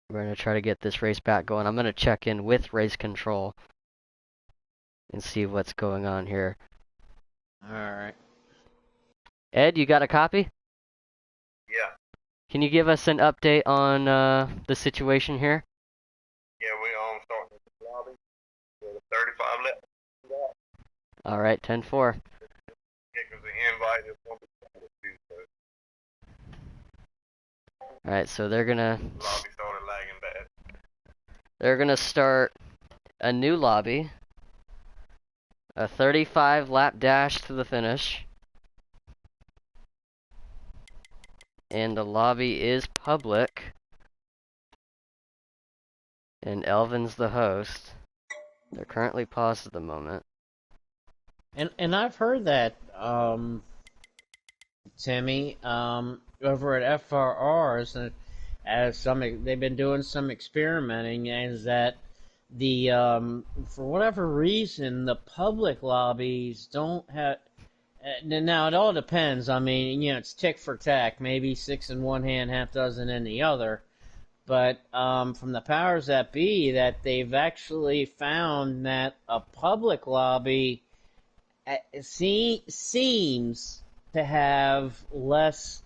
we're going to try to get this race back going. I'm going to check in with race control and see what's going on here. All right. Ed, you got a copy? Yeah. Can you give us an update on the situation here? Yeah, we starting at the lobby with a 35 left. All right, 10-4. Yeah, because the invite is going to be Tuesday. All right, so they're gonna The lobby started lagging bad. they're gonna start a new lobby, a 35 lap dash to the finish, and the lobby is public, and Elvin's the host. They're currently paused at the moment. And I've heard that Timmy over at FRRs and they've been doing some experimenting, and that the for whatever reason the public lobbies don't have. Now it all depends. I mean, it's tick for tack. Maybe six in one hand, half dozen in the other. But from the powers that be, that they've actually found that a public lobby seems to have less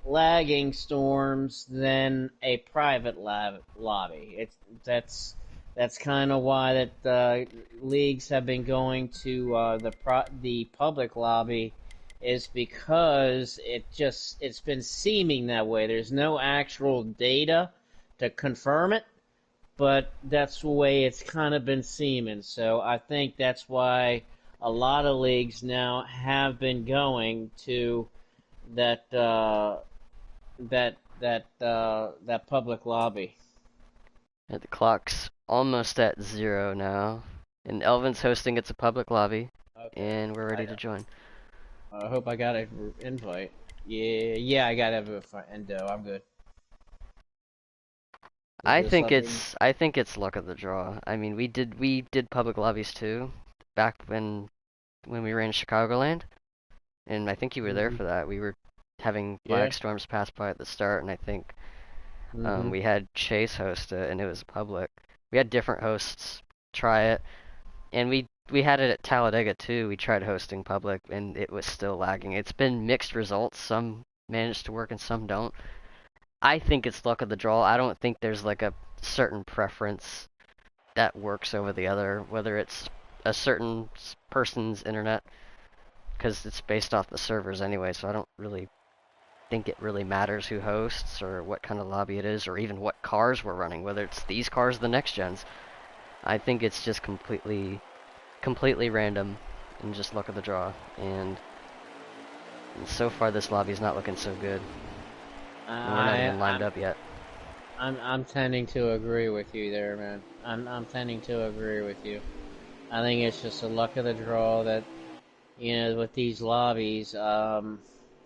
lagging storms than a private lobby. That's kind of why that leagues have been going to the public lobby, is because it's been seeming that way. There's no actual data to confirm it, but that's the way it's kind of been seeming. So I think that's why a lot of leagues now have been going to that public lobby. And the clock's almost at 0 now, and Elvin's hosting. It's a public lobby, Okay. and we're ready to join. I hope I got an invite. Yeah, I got an endo. I'm good. I think it's luck of the draw. I mean, we did public lobbies too, back when we ran Chicagoland, and I think you were there for that. We were having flag storms pass by at the start, and I think we had Chase host it, and it was public. We had different hosts try it, and we had it at Talladega too. We tried hosting public, and it was still lagging. It's been mixed results. Some managed to work, and some don't. I think it's luck of the draw. I don't think there's like a certain preference that works over the other, whether it's a certain person's internet, because it's based off the servers anyway, so I don't really think it really matters who hosts or what kind of lobby it is, or even what cars we're running, whether it's these cars or the next gens. I think it's just completely random and just luck of the draw, and so far this lobby's not looking so good. We're not even lined up yet. I'm tending to agree with you there, man. I'm tending to agree with you. I think it's just a luck of the draw that, with these lobbies,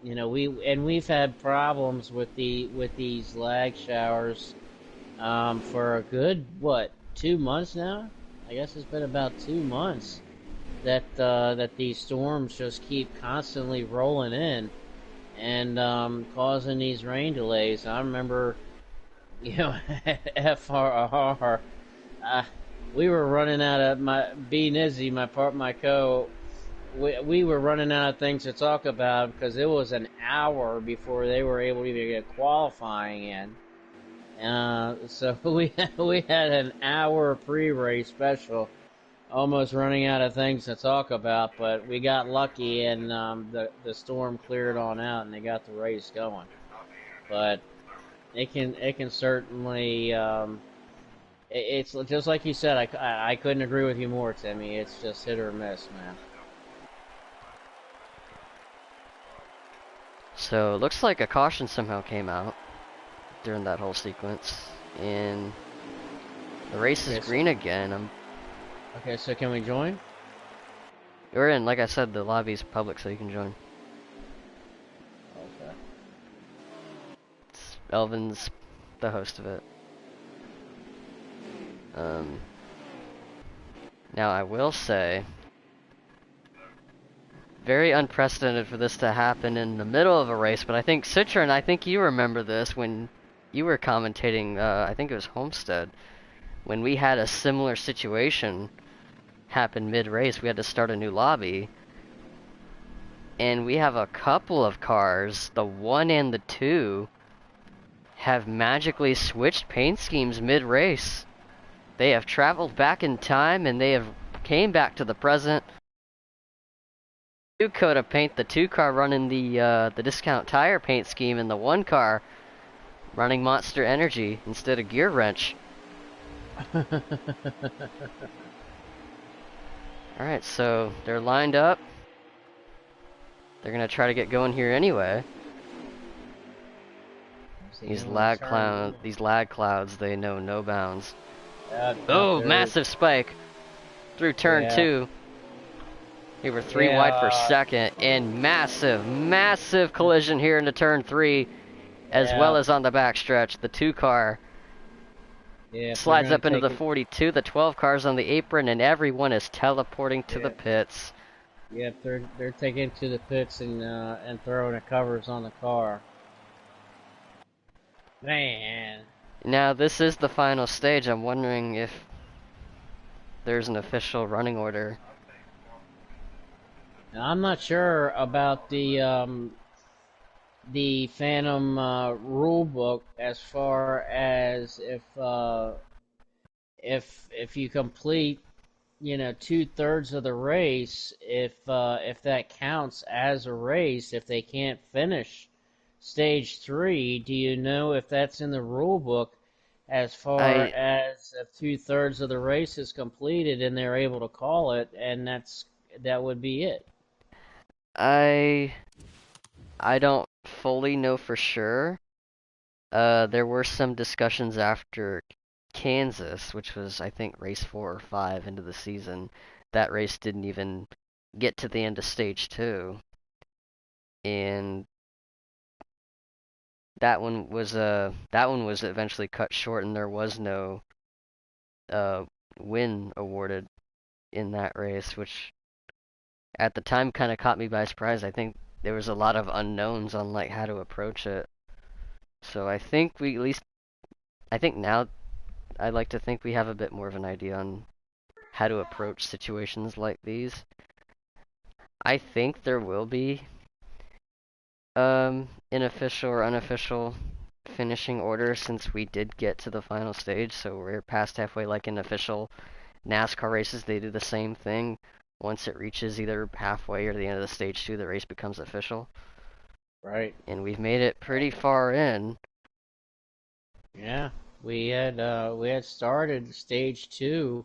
we've had problems with these lag showers, for a good 2 months now. I guess it's been about 2 months that these storms just keep constantly rolling in and causing these rain delays. I remember, at FRR, we were running out of my co. We were running out of things to talk about because it was an hour before they were able to even get qualifying in. So we had an hour pre-race special, almost running out of things to talk about, but we got lucky and the storm cleared on out and they got the race going. But it can certainly it's just like you said. I couldn't agree with you more, Timmy. It's just hit or miss, man. So it looks like a caution somehow came out during that whole sequence, and The race is Okay, so, green again. okay, so can we join? We're in, like I said, the lobby's public, so you can join. Okay. Elvin's the host of it. Now I will say, very unprecedented for this to happen in the middle of a race, but I think Citron, I think you remember this when you were commentating, I think it was Homestead, when we had a similar situation happen mid-race. We had to start a new lobby, and we have a couple of cars, the 1 and the 2, have magically switched paint schemes mid-race. They have traveled back in time, and they have came back to the present. New coat of paint, the 2 car running the discount tire paint scheme, and the 1 car running Monster Energy instead of Gear Wrench. Alright, so they're lined up. They're gonna try to get going here anyway. These lag clouds, they know no bounds. Oh, massive spike through turn 2. We were 3 wide for second, and massive collision here into turn 3, as well as on the backstretch. The 2 car slides up into the 42, the 12 cars on the apron, and everyone is teleporting to the pits. Yep, they're taking to the pits and throwing the covers on the car. Man. Now this is the final stage. I'm wondering if there's an official running order. Now, I'm not sure about the Phantom rule book as far as if you complete, you know, 2/3 of the race, if that counts as a race, if they can't finish stage 3, do you know if that's in the rule book as far as if 2/3 of the race is completed and they're able to call it, and that would be it? I don't fully know for sure. There were some discussions after Kansas, which was, I think, race 4 or 5 into the season. That race didn't even get to the end of stage 2. And that one was eventually cut short, and there was no win awarded in that race, which at the time kind of caught me by surprise. I think there was a lot of unknowns on like how to approach it. So I think now I'd like to think we have a bit more of an idea on how to approach situations like these. I think there will be unofficial or unofficial finishing order, since we did get to the final stage, so we're past halfway. Like in official NASCAR races, they do the same thing. Once it reaches either halfway or the end of the stage 2, the race becomes official. Right. And we've made it pretty far in. Yeah, we had started stage 2.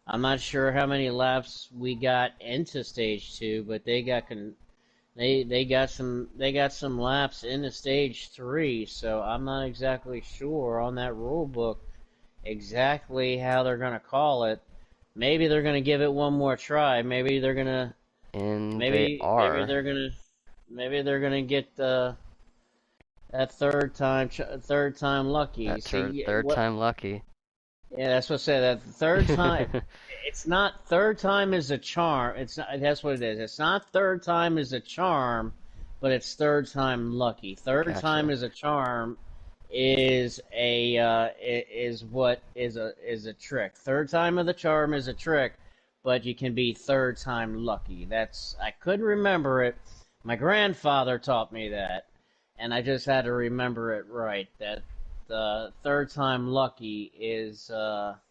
I'm not sure how many laps we got into stage 2, but they got some laps into stage 3. So I'm not exactly sure on that rule book exactly how they're gonna call it. Maybe they're gonna give it one more try. Maybe they're gonna. And Maybe they are. Maybe they're gonna get that third time lucky. That third time lucky. Yeah, that's what I said. That third time. It's not third time is a charm. It's not. That's what it is. It's not third time is a charm, but it's third time lucky. Third time is a charm is a trick. Third time of the charm is a trick, but you can be third time lucky. I couldn't remember it. My grandfather taught me that, and I just had to remember it right. That the third time lucky is what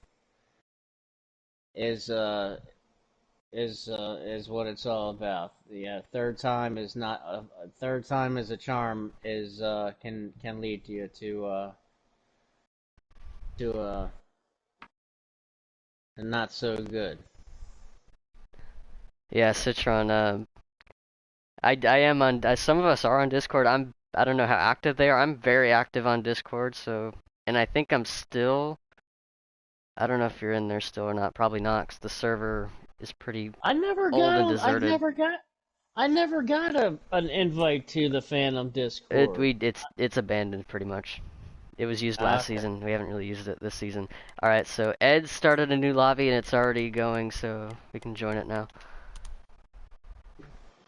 it's all about. The third time is not third time is a charm is can lead you to not so good. Yeah, Citron. I am on. Some of us are on Discord. I don't know how active they are. I'm very active on Discord. So, and I think I'm still I don't know if you're in there still or not. Probably not, 'cause the server is pretty I never old and got. deserted. I never got an invite to the Phantom Discord. It's abandoned pretty much. It was used last Okay. season. We haven't really used it this season. All right, so Ed started a new lobby and it's already going, so we can join it now.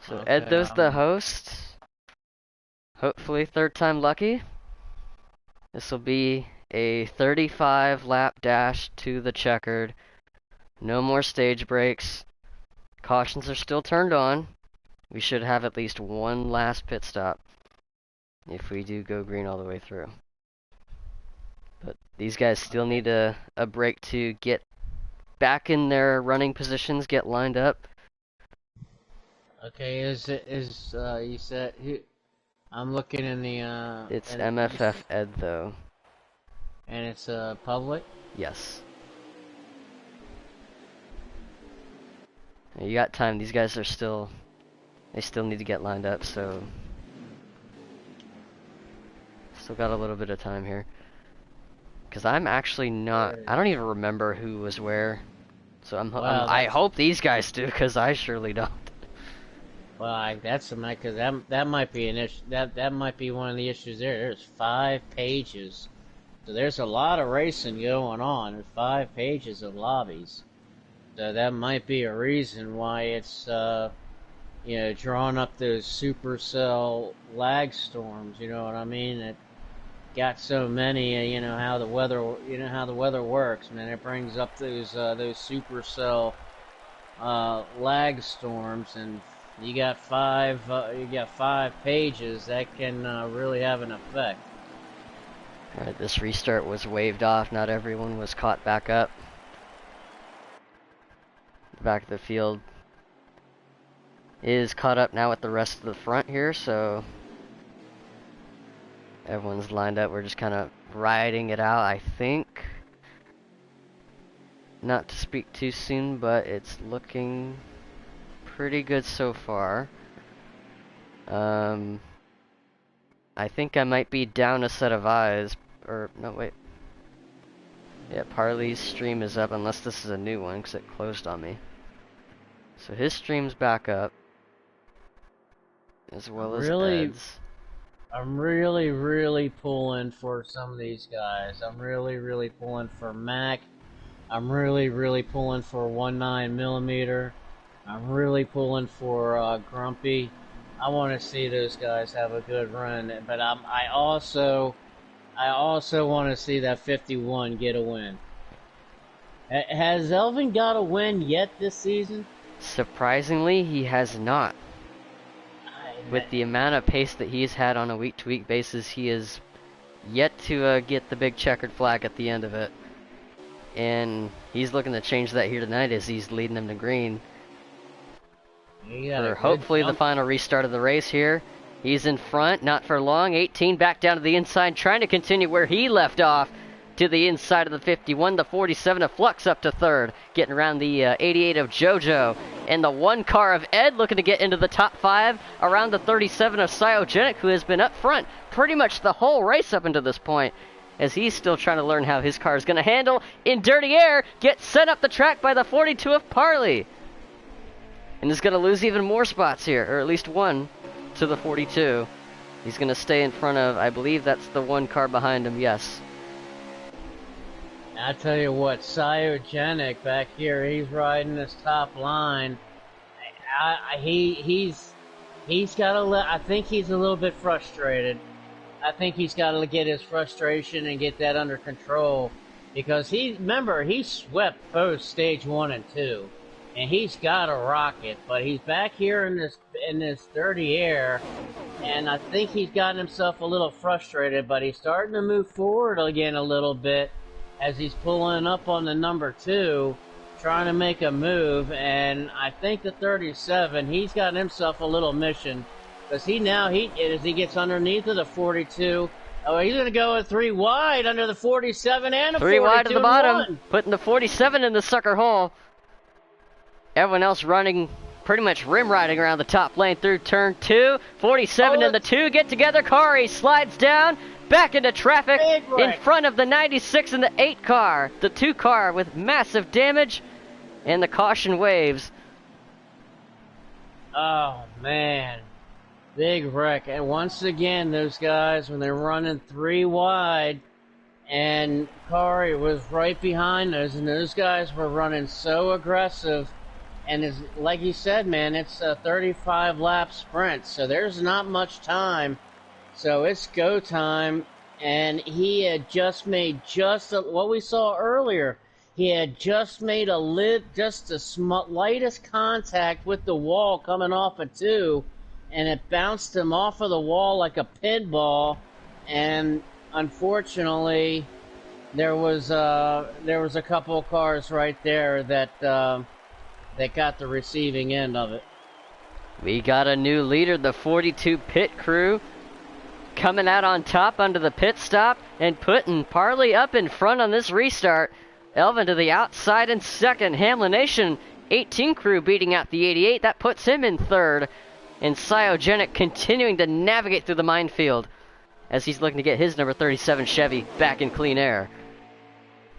So Okay, Ed, there's the host. Hopefully, third time lucky. This will be a 35 lap dash to the checkered. No more stage breaks. Cautions are still turned on. We should have at least one last pit stop if we do go green all the way through. But these guys still need a break to get back in their running positions, get lined up. Okay, you said I'm looking in the It's and MFF Ed though. and it's public. Yes. You got time. These guys are still, they still need to get lined up, so still got a little bit of time here. Because I'm actually not, I don't even remember who was where. So I hope these guys do, because I surely don't. Well, that's because that might be an issue. That might be one of the issues there. There's 5 pages, so there's a lot of racing going on. There's 5 pages of lobbies, so that might be a reason why it's drawing up those supercell lag storms. You know what I mean? It got so many. You know how the weather works, man. It brings up those supercell lag storms, and you got 5 pages that can really have an effect. Alright, this restart was waved off. Not everyone was caught back up. The back of the field is caught up now with the rest of the front here, so everyone's lined up. We're just kind of riding it out, I think. Not to speak too soon, but it's looking pretty good so far. I think I might be down a set of eyes, or no, wait. Yeah, Parley's stream is up, unless this is a new one, because it closed on me. So his stream's back up, as well as Ed's. I'm really pulling for some of these guys. I'm really pulling for Mac. I'm really pulling for 19mm. I'm really pulling for Grumpy. I want to see those guys have a good run, but I also want to see that 51 get a win. Has Elvin got a win yet this season? Surprisingly, he has not. With the amount of pace that he's had on a week-to-week basis, he is yet to get the big checkered flag at the end of it. And he's looking to change that here tonight as he's leading them to green. For hopefully the final restart of the race here. He's in front, not for long. 18 back down to the inside, trying to continue where he left off. To the inside of the 51, the 47 of Flux up to third. Getting around the 88 of JoJo. And the 1 car of Ed looking to get into the top 5. Around the 37 of Cyogenic, who has been up front pretty much the whole race up until this point. As he's still trying to learn how his car is going to handle. In dirty air, gets sent up the track by the 42 of Parley. And is going to lose even more spots here, or at least 1 to the 42. He's going to stay in front of, I believe that's the 1 car behind him, yes. I tell you what, Cyogenic back here, he's riding this top line. He's got to I think he's a little bit frustrated. I think he's got to get his frustration and get that under control, because he swept both stage 1 and 2. And he's got a rocket, but he's back here in this dirty air, and I think he's gotten himself a little frustrated, but he's starting to move forward again a little bit as he's pulling up on the number 2, trying to make a move. And I think the 37, he's gotten himself a little mission, because as he gets underneath of the 42, he's going to go at 3 wide under the 47 and a 3 wide at the bottom, 1. putting the 47 in the sucker hole. Everyone else running pretty much rim riding around the top lane through turn 2. 47 and the 2 get together. Kari slides down, back into traffic in front of the 96 and the 8 car. The 2 car with massive damage, and the caution waves. Oh, man. Big wreck. And once again, those guys, when they're running 3 wide, and Kari was right behind us, and those guys were running so aggressive. And it's, like you said, man, it's a 35-lap sprint, so there's not much time. So it's go time, and he had just made what we saw earlier. He had just made the lightest contact with the wall coming off of 2, and it bounced him off of the wall like a pinball, and unfortunately, there was a couple of cars right there that got the receiving end of it. We got a new leader, the 42 pit crew, coming out on top under the pit stop and putting Parley up in front on this restart. Elvin to the outside in second. Hamlin Nation 18 crew beating out the 88. That puts him in third. And Cyogenic continuing to navigate through the minefield as he's looking to get his number 37 Chevy back in clean air.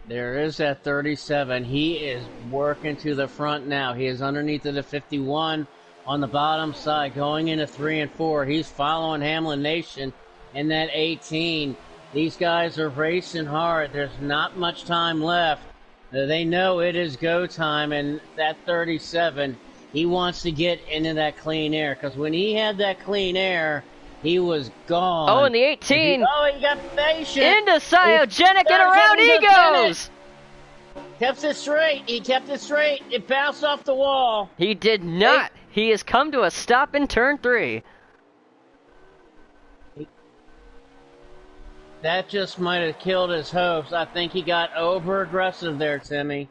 There is that 37. He is working to the front now. He is underneath of the 51 on the bottom side, going into 3 and 4. He's following Hamlin Nation in that 18. These guys are racing hard. There's not much time left. They know it is go time, and that 37, he wants to get into that clean air, because when he had that clean air, he was gone. Oh, and the 18. He got patient. Into Cyogenic and around he goes. Kept it straight. He kept it straight. It bounced off the wall. He did not. He has come to a stop in turn 3. That just might have killed his hopes. I think he got over-aggressive there, Timmy.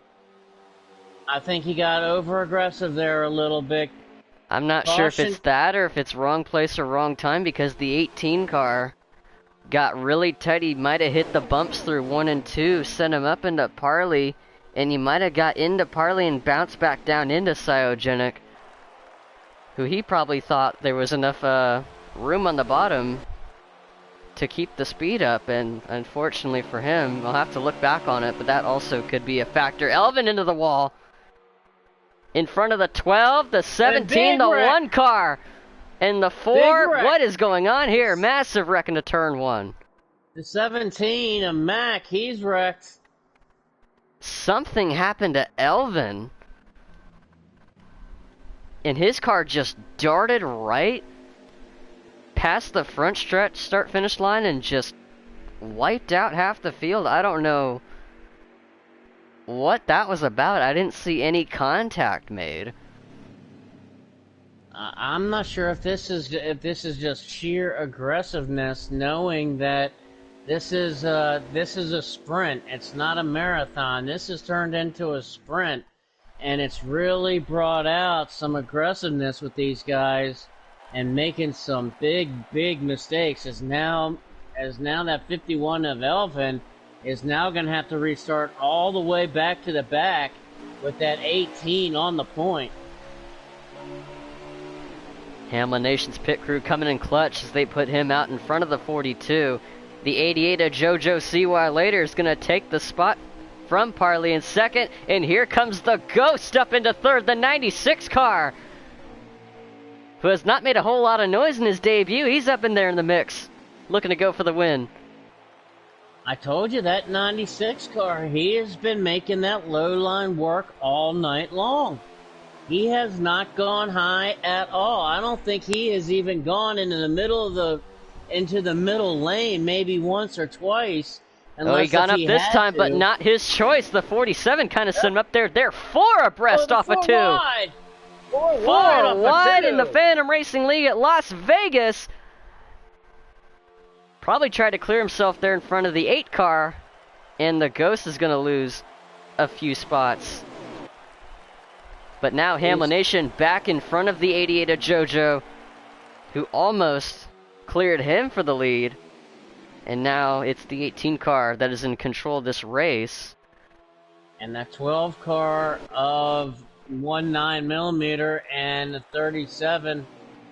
I think he got over-aggressive there a little bit. I'm not sure if it's that or if it's wrong place or wrong time, because the 18 car got really tight. He might have hit the bumps through 1 and 2, sent him up into Parley, and he might have got into Parley and bounced back down into Cyogenic, who he probably thought there was enough room on the bottom to keep the speed up, and unfortunately for him, we'll have to look back on it, but that also could be a factor. Elvin into the wall. In front of the 12, the 17, the 1 car, and the 4. What is going on here? Massive wreck into turn 1. The 17, a Mac, he's wrecked. Something happened to Elvin, and his car just darted right past the front stretch start-finish line and just wiped out half the field. I don't know what that was about. I didn't see any contact made. I'm not sure if this is just sheer aggressiveness, knowing that this is a sprint. It's not a marathon. This has turned into a sprint, and it's really brought out some aggressiveness with these guys and making some big mistakes. As now that 51 of Elvin is now going to have to restart all the way back to the back with that 18 on the point. Hamlin Nation's pit crew coming in clutch as they put him out in front of the 42. The 88 of JoJo CY later is going to take the spot from Parley in second, and here comes the Ghost up into third, the 96 car, who has not made a whole lot of noise in his debut. He's up in there in the mix, looking to go for the win. I told you, that 96 car, he has been making that low line work all night long. He has not gone high at all. I don't think he has even gone into the middle lane, maybe once or twice. Oh, he got up this time, but not his choice. The 47 kind of sent him up there. They're 4 abreast off of 2. Wide. 4 wide in the Phantom Racing League at Las Vegas. Probably tried to clear himself there in front of the 8 car, and the Ghost is going to lose a few spots. But now Hamlin Nation back in front of the 88 of JoJo, who almost cleared him for the lead. And now it's the 18 car that is in control of this race. And that 12 car of 1 9mm and the 37 of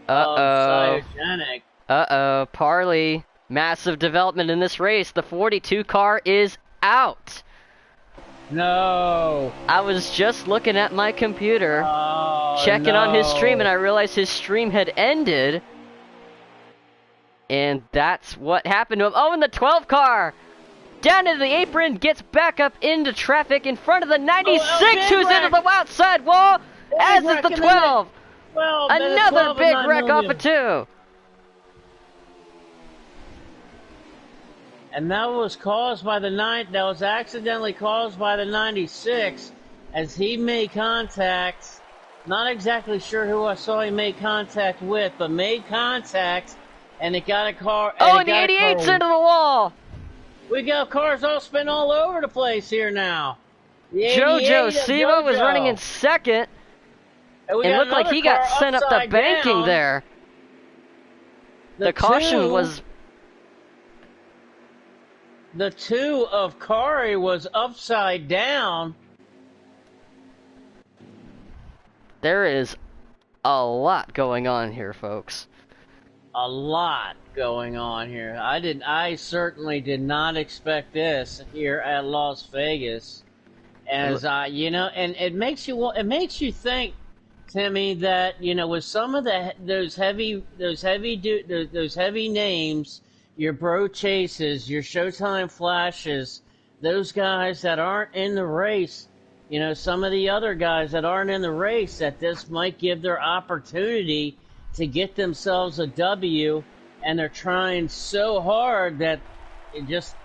Uh-oh. Cyogenic. Uh-oh. Parley. Massive development in this race. The 42 car is out. No. I was just looking at my computer, Oh, checking on his stream, no. and I realized his stream had ended. And that's what happened to him. Oh, and the 12 car! Down to the apron, gets back up into traffic in front of the 96, who's into the outside wall, as is the 12. Another big wreck off of 2. And that was caused by that was accidentally caused by the 96 as he made contact. Not exactly sure who I saw he made contact with, but made contact, and it got a car. Oh, and the 88's into the wall. We got cars all spin all over the place here now. Jojo Siwa was running in second. And it looked like he got sent up the banking there. The caution was... The 2 of Kari was upside down. There is a lot going on here, folks. A lot going on here. I certainly did not expect this here at Las Vegas. As and it makes you think, Timmy, that with some of those heavy names, your Bro Chases, your Showtime Flashes, those guys that aren't in the race, some of the other guys that aren't in the race, that this might give their opportunity to get themselves a W, and they're trying so hard that it just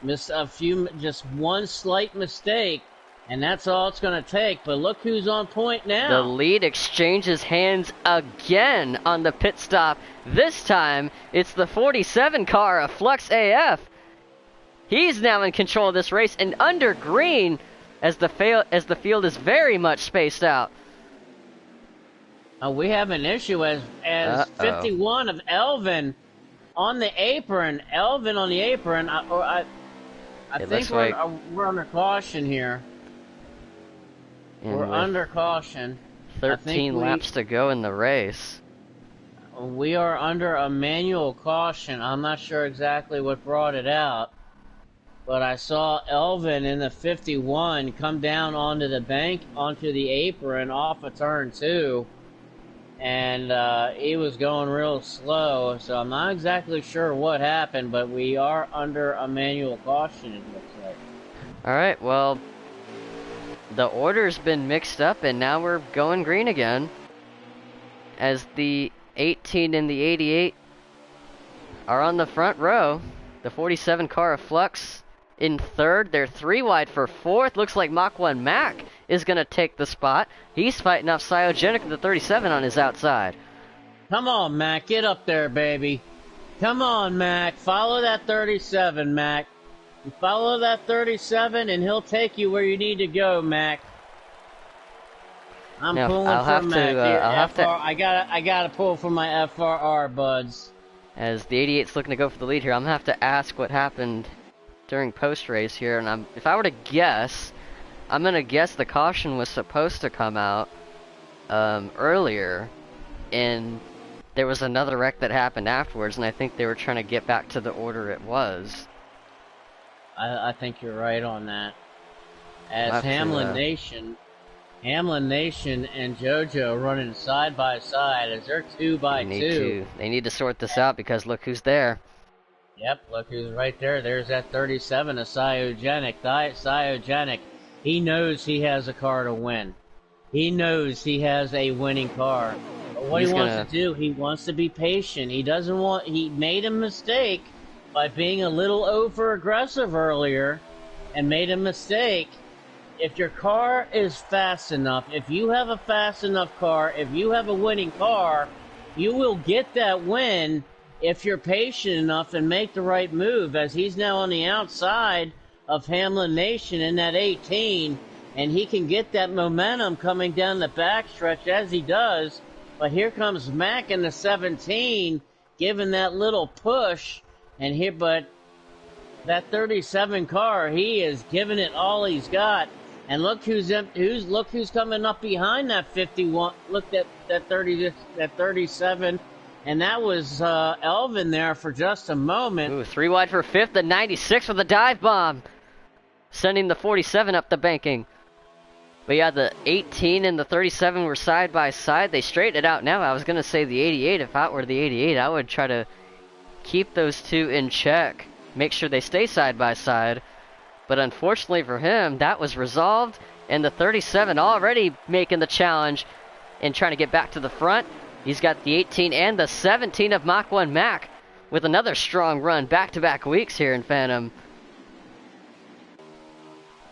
just one slight mistake, and that's all it's going to take. But look who's on point now. The lead exchanges hands again on the pit stop. This time, it's the 47 car of Flux AF. He's now in control of this race, and under green, as the field is very much spaced out. We have an issue as 51 of Elvin on the apron. Elvin on the apron. I think we're under caution here. And we're under caution. 13 laps to go in the race. We are under a manual caution. I'm not sure exactly what brought it out, but I saw Elvin in the 51 come down onto the apron off of turn 2, and he was going real slow, so I'm not exactly sure what happened, but we are under a manual caution, it looks like. Alright, well, the order's been mixed up, and now we're going green again, as the 18 and the 88 are on the front row. The 47 car of Flux in third. They're 3 wide for fourth. Looks like Mach 1 Mac is going to take the spot. He's fighting off Cyogenic with the 37 on his outside. Come on, Mac. Get up there, baby. Come on, Mac. Follow that 37, Mac. You follow that 37, and he'll take you where you need to go, Mac. I'm pulling for Mac. I gotta pull for my FRR buds. As the 88's looking to go for the lead here, I'm gonna have to ask what happened during post-race here, and if I were to guess, I'm gonna guess the caution was supposed to come out earlier, and there was another wreck that happened afterwards, and I think they were trying to get back to the order it was. I think you're right on that. As Hamlin Nation and JoJo running side by side as they're 2 by 2. They need to sort this out, because look who's there. Yep, look who's right there. There's that 37 of Cyogenic. Cyogenic, he knows he has a car to win. He knows he has a winning car. But what he wants to do, he wants to be patient. He made a mistake by being a little over-aggressive earlier, and made a mistake. If your car is fast enough, if you have a fast enough car, if you have a winning car, you will get that win if you're patient enough and make the right move, as he's now on the outside of Hamlin Nation in that 18, and he can get that momentum coming down the backstretch as he does. But here comes Mac in the 17, giving that little push, but that 37 car, he is giving it all he's got. And look who's coming up behind that 51. Look at that 37, and that was Elvin there for just a moment. Ooh, 3 wide for 5th. The 96 with a dive bomb, sending the 47 up the banking. But yeah, the 18 and the 37 were side by side. They straightened it out now. I was gonna say the 88. If I were the 88, I would try to keep those two in check, make sure they stay side by side. But unfortunately for him, that was resolved, and the 37 already making the challenge and trying to get back to the front. He's got the 18 and the 17 of Mach 1 Mac with another strong run back-to-back weeks here in Phantom.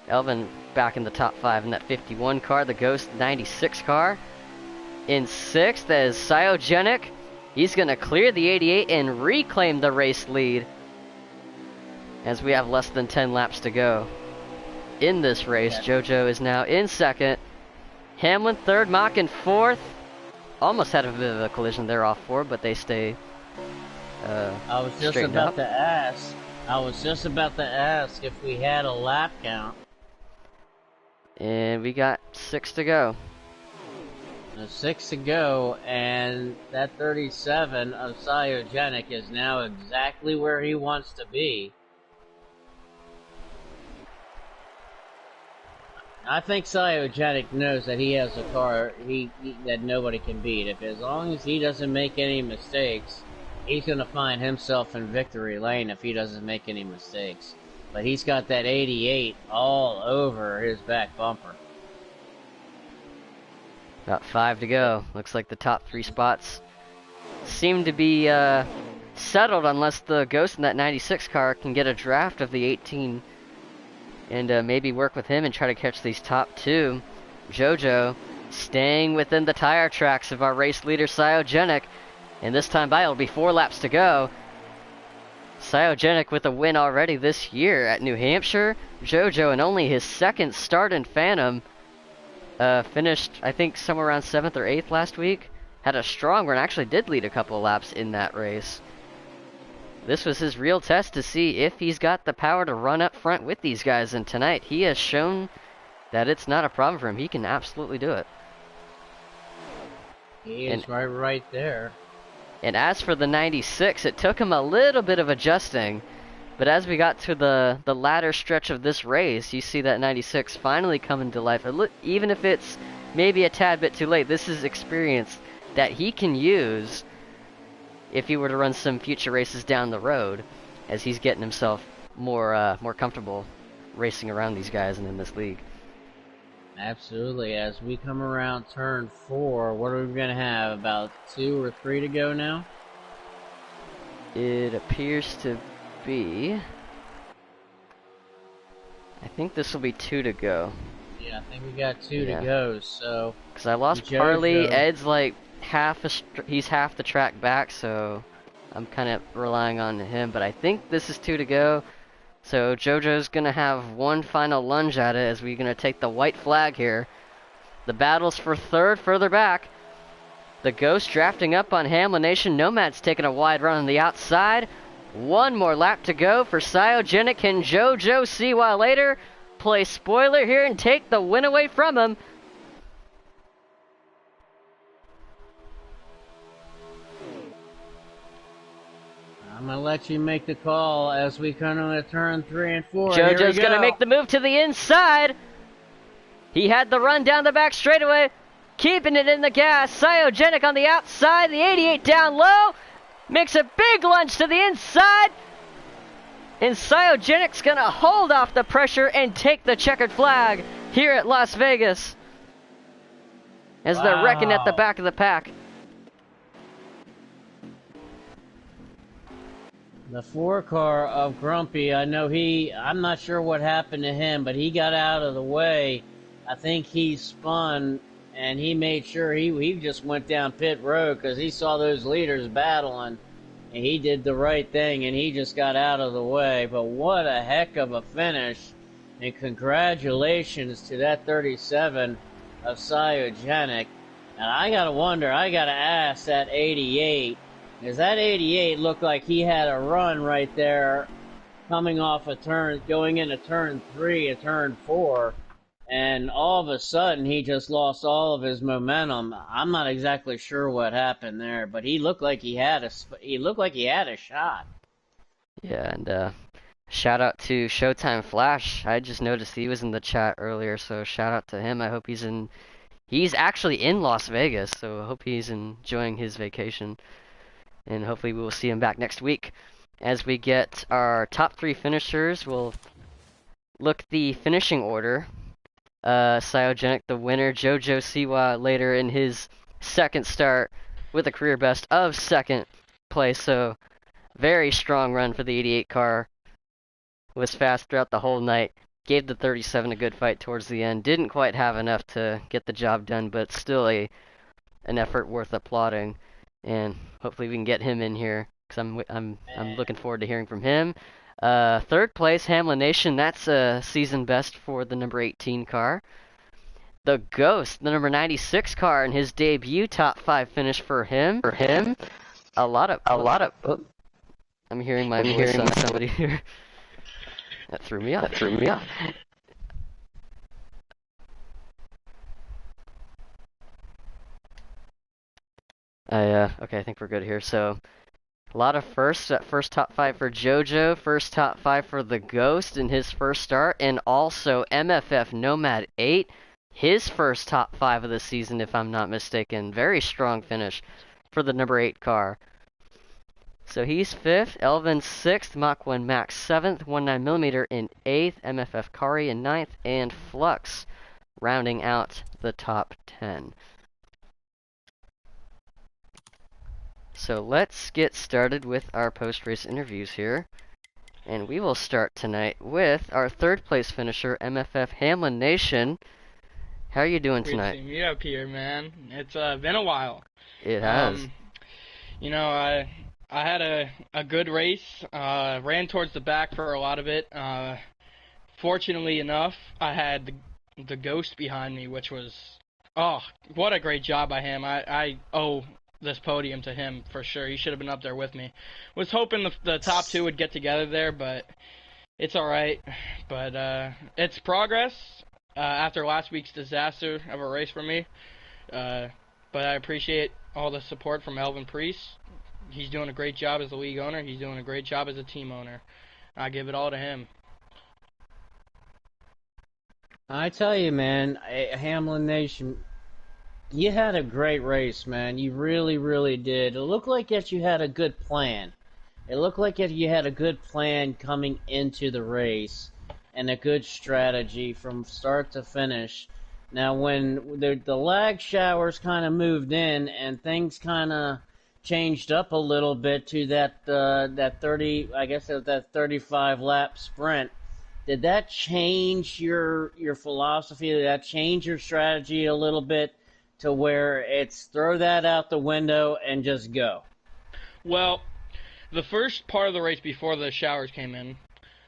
Elvin back in the top 5 in that 51 car, the Ghost 96 car. In 6th is Cyogenic. He's going to clear the 88 and reclaim the race lead, as we have less than 10 laps to go in this race. JoJo is now in 2nd. Hamlin 3rd, Mach in 4th. Almost had a bit of a collision there off 4, but they stay I was just about to ask if we had a lap count. And we got 6 to go. 6 to go, and that 37 of Cyogenic is now exactly where he wants to be. I think Cyogenic knows that he has a car that nobody can beat. As long as he doesn't make any mistakes, he's going to find himself in victory lane if he doesn't make any mistakes. But he's got that 88 all over his back bumper. About 5 to go. Looks like the top 3 spots seem to be settled, unless the Ghost in that 96 car can get a draft of the 18 and maybe work with him and try to catch these top 2. JoJo staying within the tire tracks of our race leader Cyogenic, and this time by it'll be 4 laps to go. Cyogenic with a win already this year at New Hampshire. JoJo in only his 2nd start in Phantom. Finished, I think, somewhere around 7th or 8th last week. Had a strong run, actually did lead a couple of laps in that race. This was his real test to see if he's got the power to run up front with these guys, and tonight he has shown that it's not a problem for him. He can absolutely do it. He is right there. And as for the 96, it took him a little bit of adjusting, but as we got to the latter stretch of this race, you see that 96 finally coming to life. Even if it's maybe a tad bit too late, this is experience that he can use if he were to run some future races down the road, as he's getting himself more comfortable racing around these guys and in this league. Absolutely. As we come around turn 4, what are we going to have? About 2 or 3 to go now? It appears to be... I think this will be 2 to go. Yeah, I think we got 2 to go, so... Because I lost Parley, Ed's like he's half the track back, so I'm kind of relying on him, but I think this is 2 to go. So JoJo's gonna have one final lunge at it as we're gonna take the white flag here. The battle's for 3rd further back. The Ghost drafting up on Hamlin Nation. Nomad's taking a wide run on the outside. 1 more lap to go for Cyogenic. Can JoJo see why later play spoiler here and take the win away from him? I'm going to let you make the call as we come to turn 3 and 4. JoJo's going to make the move to the inside. He had the run down the back straightaway, keeping it in the gas. Cyogenic on the outside, the 88 down low, makes a big lunge to the inside. And Cyogenic's going to hold off the pressure and take the checkered flag here at Las Vegas, as they're wrecking at the back of the pack. The 4 car of Grumpy, I'm not sure what happened to him, but he got out of the way. I think he spun, and he made sure he just went down pit road because he saw those leaders battling, and he did the right thing, and he just got out of the way. But what a heck of a finish, and congratulations to that 37 of Cyogenic. And I gotta ask that 88, because that 88 looked like he had a run right there coming off a turn, going into turn 3 and turn 4. and all of a sudden he just lost all of his momentum. I'm not exactly sure what happened there, but he looked like he had a shot. Yeah, and shout out to Showtime Flash. I just noticed he was in the chat earlier, so shout out to him. I hope he's actually in Las Vegas, so I hope he's enjoying his vacation. And hopefully we will see him back next week. As we get our top 3 finishers, we'll look the finishing order. Cyogenic, the winner. Jojo Siwa later in his second start with a career best of second place. So very strong run for the 88 car. Was fast throughout the whole night. Gave the 37 a good fight towards the end. Didn't quite have enough to get the job done, but still an effort worth applauding. And hopefully we can get him in here because I'm looking forward to hearing from him. Third place, Hamlin Nation. That's a season best for the number 18 car. The Ghost, the number 96 car, in his debut top 5 finish for him. A lot of. Oh, I'm hearing my voice on somebody here. That threw me off. Okay, I think we're good here. So, a lot of firsts. First top 5 for JoJo, first top 5 for the Ghost in his first start, and also MFF Nomad 8, his first top 5 of the season, if I'm not mistaken. Very strong finish for the number 8 car. So he's 5th, Elvin 6th, Mach 1 Max 7th, 19mm in 8th, MFF Kari in 9th, and Flux rounding out the top 10. So let's get started with our post-race interviews here. And we will start tonight with our 3rd place finisher, MFF Hamlin Nation. How are you doing tonight? Great to see me up here, man. It's been a while. It has. I had a good race. Ran towards the back for a lot of it. Fortunately enough, I had the Ghost behind me, which was, what a great job by him. I owe this podium to him for sure. He should have been up there with me. Was hoping the top 2 would get together there, but it's all right. But it's progress after last week's disaster of a race for me. But I appreciate all the support from Elvin Priest. He's doing a great job as the league owner. He's doing a great job as a team owner. I give it all to him. I tell you, man, Hamlin Nation, you had a great race, man. You really, really did. It looked like that you had a good plan. It looked like that you had a good plan coming into the race and a good strategy from start to finish. Now, when the lag showers kind of moved in and things kind of changed up a little bit to that 30, I guess it was that 35 lap sprint, did that change your philosophy? Did that change your strategy a little bit to where it's throw that out the window and just go? Well, the first part of the race before the showers came in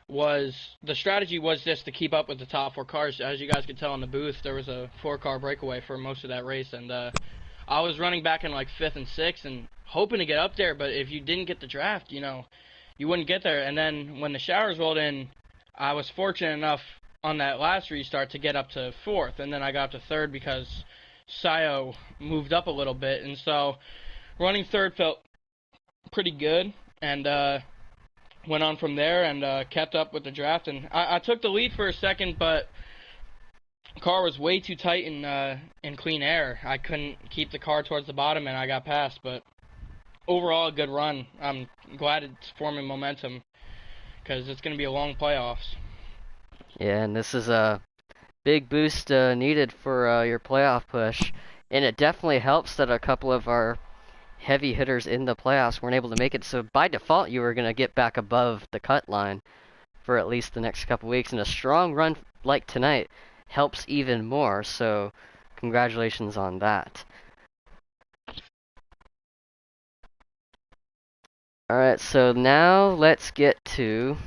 was the strategy was just to keep up with the top 4 cars. As you guys could tell in the booth, there was a 4-car breakaway for most of that race, and I was running back in like 5th and 6th and hoping to get up there, but if you didn't get the draft, you wouldn't get there. And then when the showers rolled in, I was fortunate enough on that last restart to get up to 4th, and then I got up to 3rd because Sayo moved up a little bit, and so running 3rd felt pretty good, and went on from there and kept up with the draft. And I took the lead for a second, but car was way too tight in clean air. I couldn't keep the car towards the bottom, and I got past. But overall, a good run. I'm glad it's forming momentum because it's going to be a long playoffs. Yeah, and this is a big boost needed for your playoff push. And it definitely helps that a couple of our heavy hitters in the playoffs weren't able to make it. So by default, you were going to get back above the cut line for at least the next couple weeks. And a strong run like tonight helps even more. So congratulations on that. Alright, so now let's get to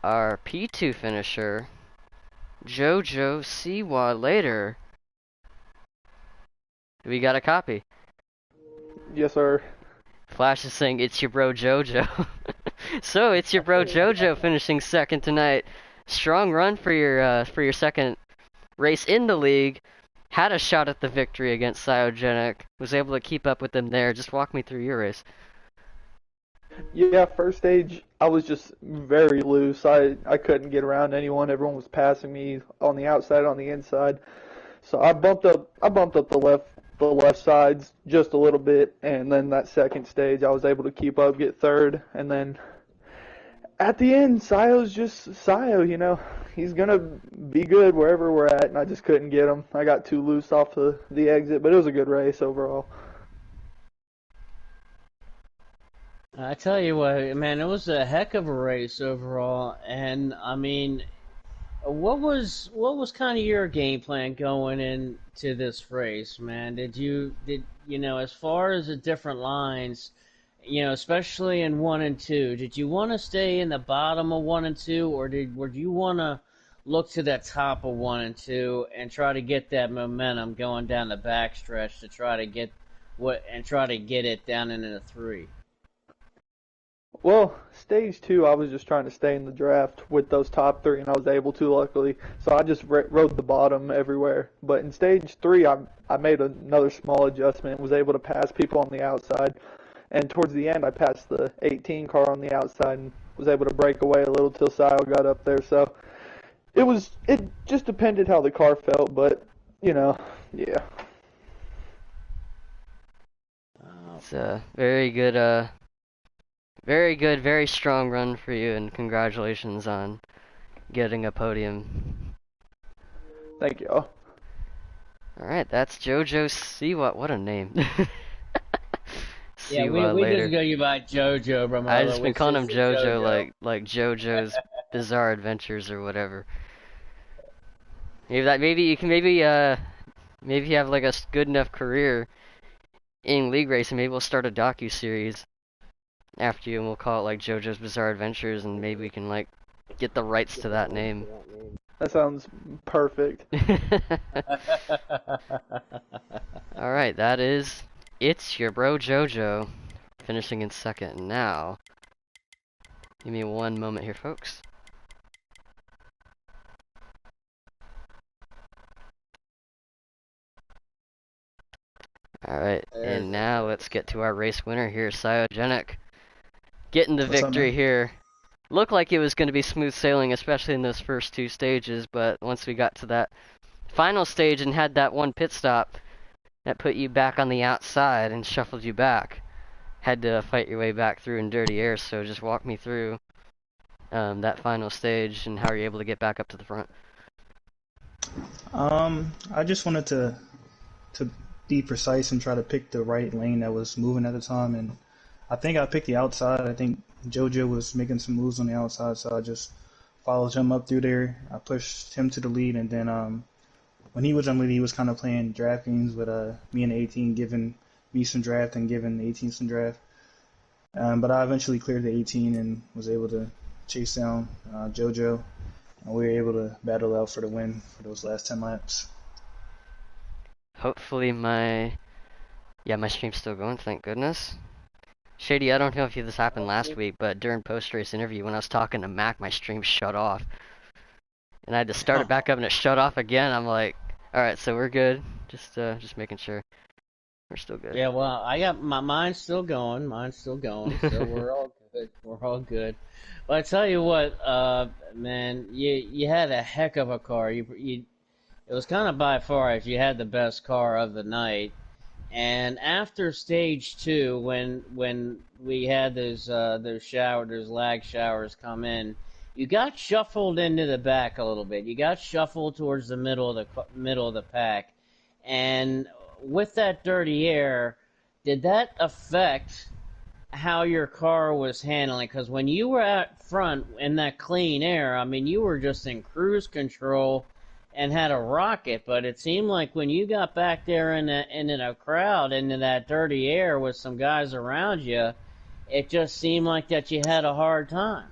our P2 finisher, Jojo Siwa later. We got a copy. Yes, sir. Flash is saying it's your bro Jojo. So it's your bro Jojo finishing second tonight. strong run for your second race in the league. Had a shot at the victory against Cyogenic. Was able to keep up with them there. Just walk me through your race. Yeah, first stage, I was just very loose. I couldn't get around anyone. Everyone was passing me on the outside, on the inside. So I bumped up the left sides just a little bit, and then that second stage, I was able to keep up, get third, and then at the end, Sayo's just Sayo, you know. He's gonna be good wherever we're at, and I just couldn't get him. I got too loose off the exit, but it was a good race overall. I tell you what, man, it was a heck of a race overall, and I mean, what was kind of your game plan going into this race, man? Did as far as the different lines, especially in 1 and 2, did you want to stay in the bottom of 1 and 2, or would you want to look to the top of 1 and 2 and try to get that momentum going down the backstretch to try to get it down into the 3? Well, stage 2, I was just trying to stay in the draft with those top 3, and I was able to, luckily. So I just rode the bottom everywhere. But in stage 3, I made another small adjustment, was able to pass people on the outside. And towards the end, I passed the 18 car on the outside and was able to break away a little till Sile got up there. So it just depended how the car felt, but, yeah. It's a very good, very strong run for you, and congratulations on getting a podium. Thank y'all. Alright, that's JoJo Siwa. What a name. Yeah, we just go you by JoJo, bro. I just been calling him JoJo, like JoJo's Bizarre Adventures or whatever. Maybe you have like a good enough career in league racing. Maybe we'll start a docu-series after you, and we'll call it like JoJo's Bizarre Adventures, and maybe we can like get the rights to that name. That sounds perfect. Alright, it's your bro JoJo finishing in second. Now, give me one moment here, folks. Alright, and now let's get to our race winner here, Cyogenic. Getting the victory here. Looked like it was going to be smooth sailing, especially in those first 2 stages, but once we got to that final stage and had that one pit stop that put you back on the outside and shuffled you back, had to fight your way back through in dirty air. So just walk me through that final stage and how you're able to get back up to the front. I just wanted to be precise and try to pick the right lane that was moving at the time, and I think I picked the outside. I think JoJo was making some moves on the outside, so I just followed him up through there. I pushed him to the lead, and then when he was on lead, he was kind of playing draft games with me and the 18, giving me some draft and giving the 18 some draft. But I eventually cleared the 18 and was able to chase down JoJo, and we were able to battle out for the win for those last 10 laps. Hopefully my stream's still going, thank goodness. Shady, I don't know if this happened last week, but during post-race interview when I was talking to Mac, my stream shut off. And I had to start it back up and it shut off again. I'm like, alright, so we're good. Just making sure. We're still good. Yeah, well, I got mine's still going. So we're all good. We're all good. But I tell you what, man, you had a heck of a car. It was kind of by far as you had the best car of the night. And after stage 2, when we had those lag showers come in, you got shuffled into the back a little bit. You got shuffled towards the middle of the pack, and with that dirty air, did that affect how your car was handling? Because when you were out front in that clean air, I mean, you were just in cruise control and had a rocket, but it seemed like when you got back there into the crowd, into that dirty air with some guys around you, it just seemed like that you had a hard time.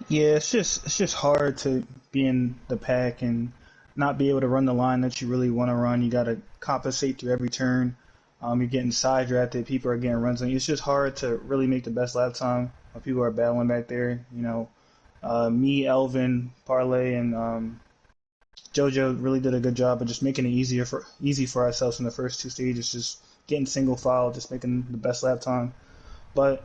Yeah, it's just hard to be in the pack and not be able to run the line that you really want to run. You got to compensate through every turn. You're getting side drafted. People are getting runs on you. It's just hard to really make the best lap time when people are battling back there. Me, Elvin, Parlay, and JoJo really did a good job of just making it easy for ourselves in the first two stages, just getting single file, just making the best lap time. But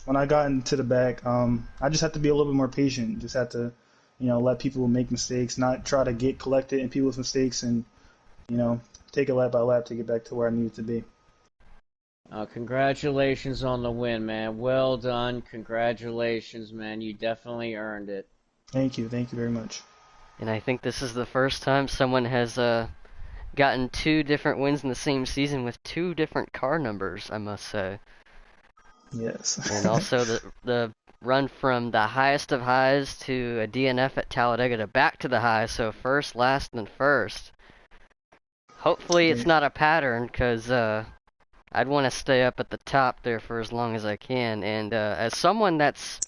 when I got into the back, I just had to be a little bit more patient. Just had to, let people make mistakes, not try to get collected in people's mistakes, and take it lap by lap to get back to where I needed to be. Congratulations on the win, man. Well done. Congratulations, man. You definitely earned it. Thank you very much. And I think this is the first time someone has gotten 2 different wins in the same season with 2 different car numbers, I must say. Yes. And also the run from the highest of highs to a DNF at Talladega to back to the high, so first, last, and first. Hopefully it's not a pattern, because I'd want to stay up at the top there for as long as I can. And as someone that's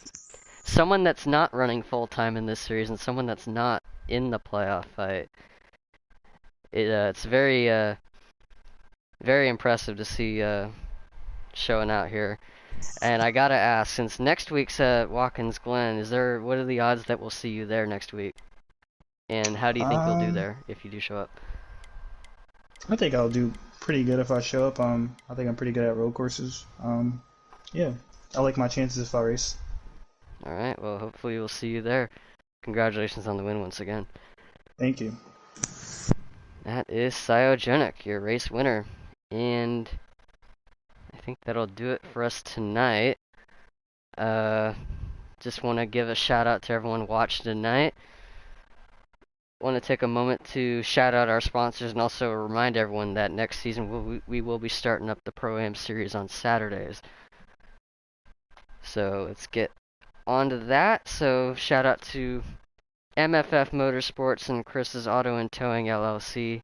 not running full-time in this series and someone that's not in the playoff fight, it's very very impressive to see showing out here. And I gotta ask, since next week's at Watkins Glen, what are the odds that we'll see you there next week? And how do you think you'll do there if you do show up? I think I'll do pretty good if I show up. I think I'm pretty good at road courses. Yeah, I like my chances if I race. Alright, well, hopefully we'll see you there. Congratulations on the win once again. Thank you. That is Cyogenic, your race winner. And I think that'll do it for us tonight. Just want to give a shout out to everyone watching tonight. Want to take a moment to shout out our sponsors and also remind everyone that next season we will be starting up the Pro-Am series on Saturdays. So let's get on to that. So shout out to MFF Motorsports and Chris's Auto and Towing LLC.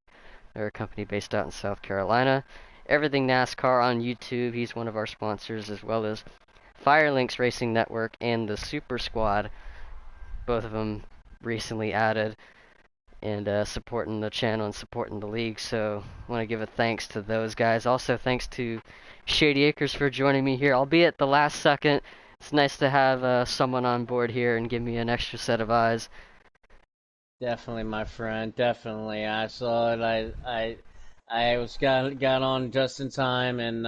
They're a company based out in South Carolina. Everything NASCAR on YouTube, he's one of our sponsors, as well as Firelinks Racing Network and the Super Squad, both of them recently added, and supporting the channel and supporting the league. So I want to give a thanks to those guys. Also thanks to Shady Acres for joining me here, albeit the last second. It's nice to have someone on board here and give me an extra set of eyes. Definitely, my friend. Definitely. I saw it. I was got on just in time, and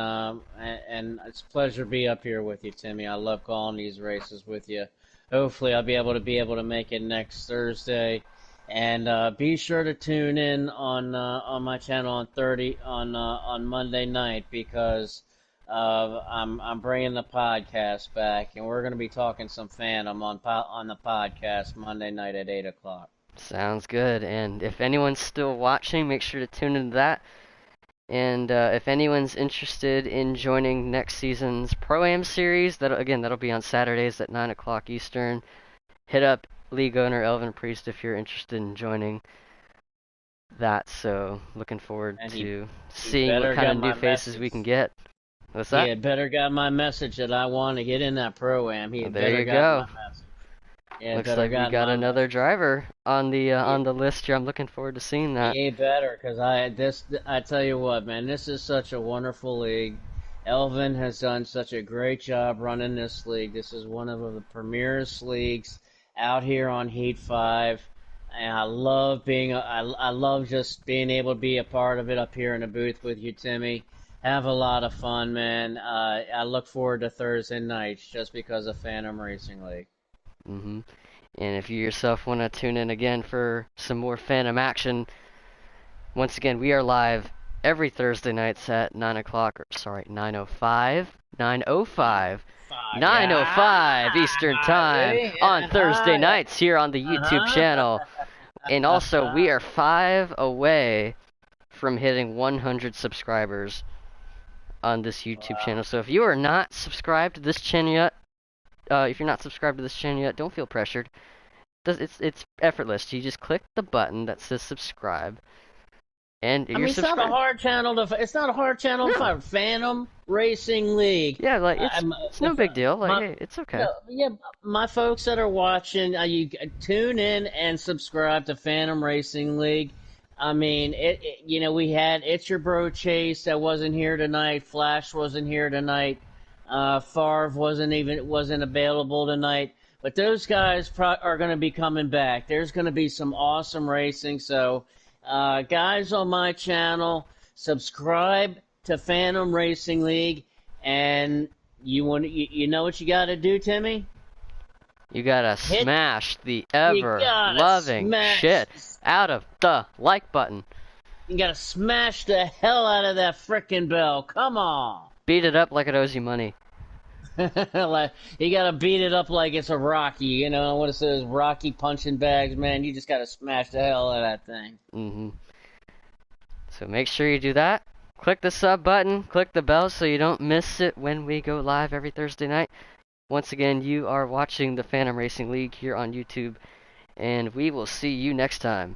it's a pleasure to be up here with you, Timmy. I love calling these races with you. Hopefully, I'll be able to make it next Thursday, and be sure to tune in on my channel on Monday night, because I'm bringing the podcast back, and we're going to be talking some Phantom on the podcast Monday night at 8 o'clock. Sounds good. And if anyone's still watching, make sure to tune into that. And if anyone's interested in joining next season's Pro-Am series, that'll be on Saturdays at 9 o'clock Eastern. Hit up league owner Elvin Priest if you're interested in joining that. So looking forward to seeing what kind of new faces we can get. What's that? He had better got my message that I want to get in that Pro-Am. He had There better you got go. my message. Yeah, Looks like we got another driver on the list here. I'm looking forward to seeing that. He better, because I tell you what, man, this is such a wonderful league. Elvin has done such a great job running this league. This is one of the premierest leagues out here on Heat 5. And I love just being able to be a part of it up here in the booth with you, Timmy. Have a lot of fun, man. I look forward to Thursday nights just because of Phantom Racing League. And if you yourself want to tune in again for some more Phantom action, once again, we are live every Thursday nights at 9 o'clock, or sorry, 9:05 Eastern Time on Thursday nights here on the YouTube channel. And also, we are 5 away from hitting 100 subscribers on this YouTube channel. So if you are not subscribed to this channel yet, don't feel pressured. It's effortless. You just click the button that says subscribe, and you're subscribed. It's not a hard channel to find. Phantom Racing League. Yeah, like it's no big deal. Like, hey, it's okay. Yeah, my folks that are watching, you tune in and subscribe to Phantom Racing League. I mean, we had It's Your Bro Chase that wasn't here tonight. Flash wasn't here tonight. Favre wasn't available tonight. But those guys are going to be coming back. There's going to be some awesome racing. So, guys on my channel, subscribe to Phantom Racing League, and you know what you got to do, Timmy? You gotta smash the ever-loving smash- shit out of the like button. You got to smash the hell out of that frickin' bell. Come on. Beat it up like it owes you money. Like, you gotta beat it up like it's a Rocky, you know what it says, Rocky punching bags, man. You just gotta smash the hell out of that thing. So make sure you do that. Click the sub button, click the bell so you don't miss it when we go live every Thursday night. Once again, you are watching the Phantom Racing League here on YouTube, and we will see you next time.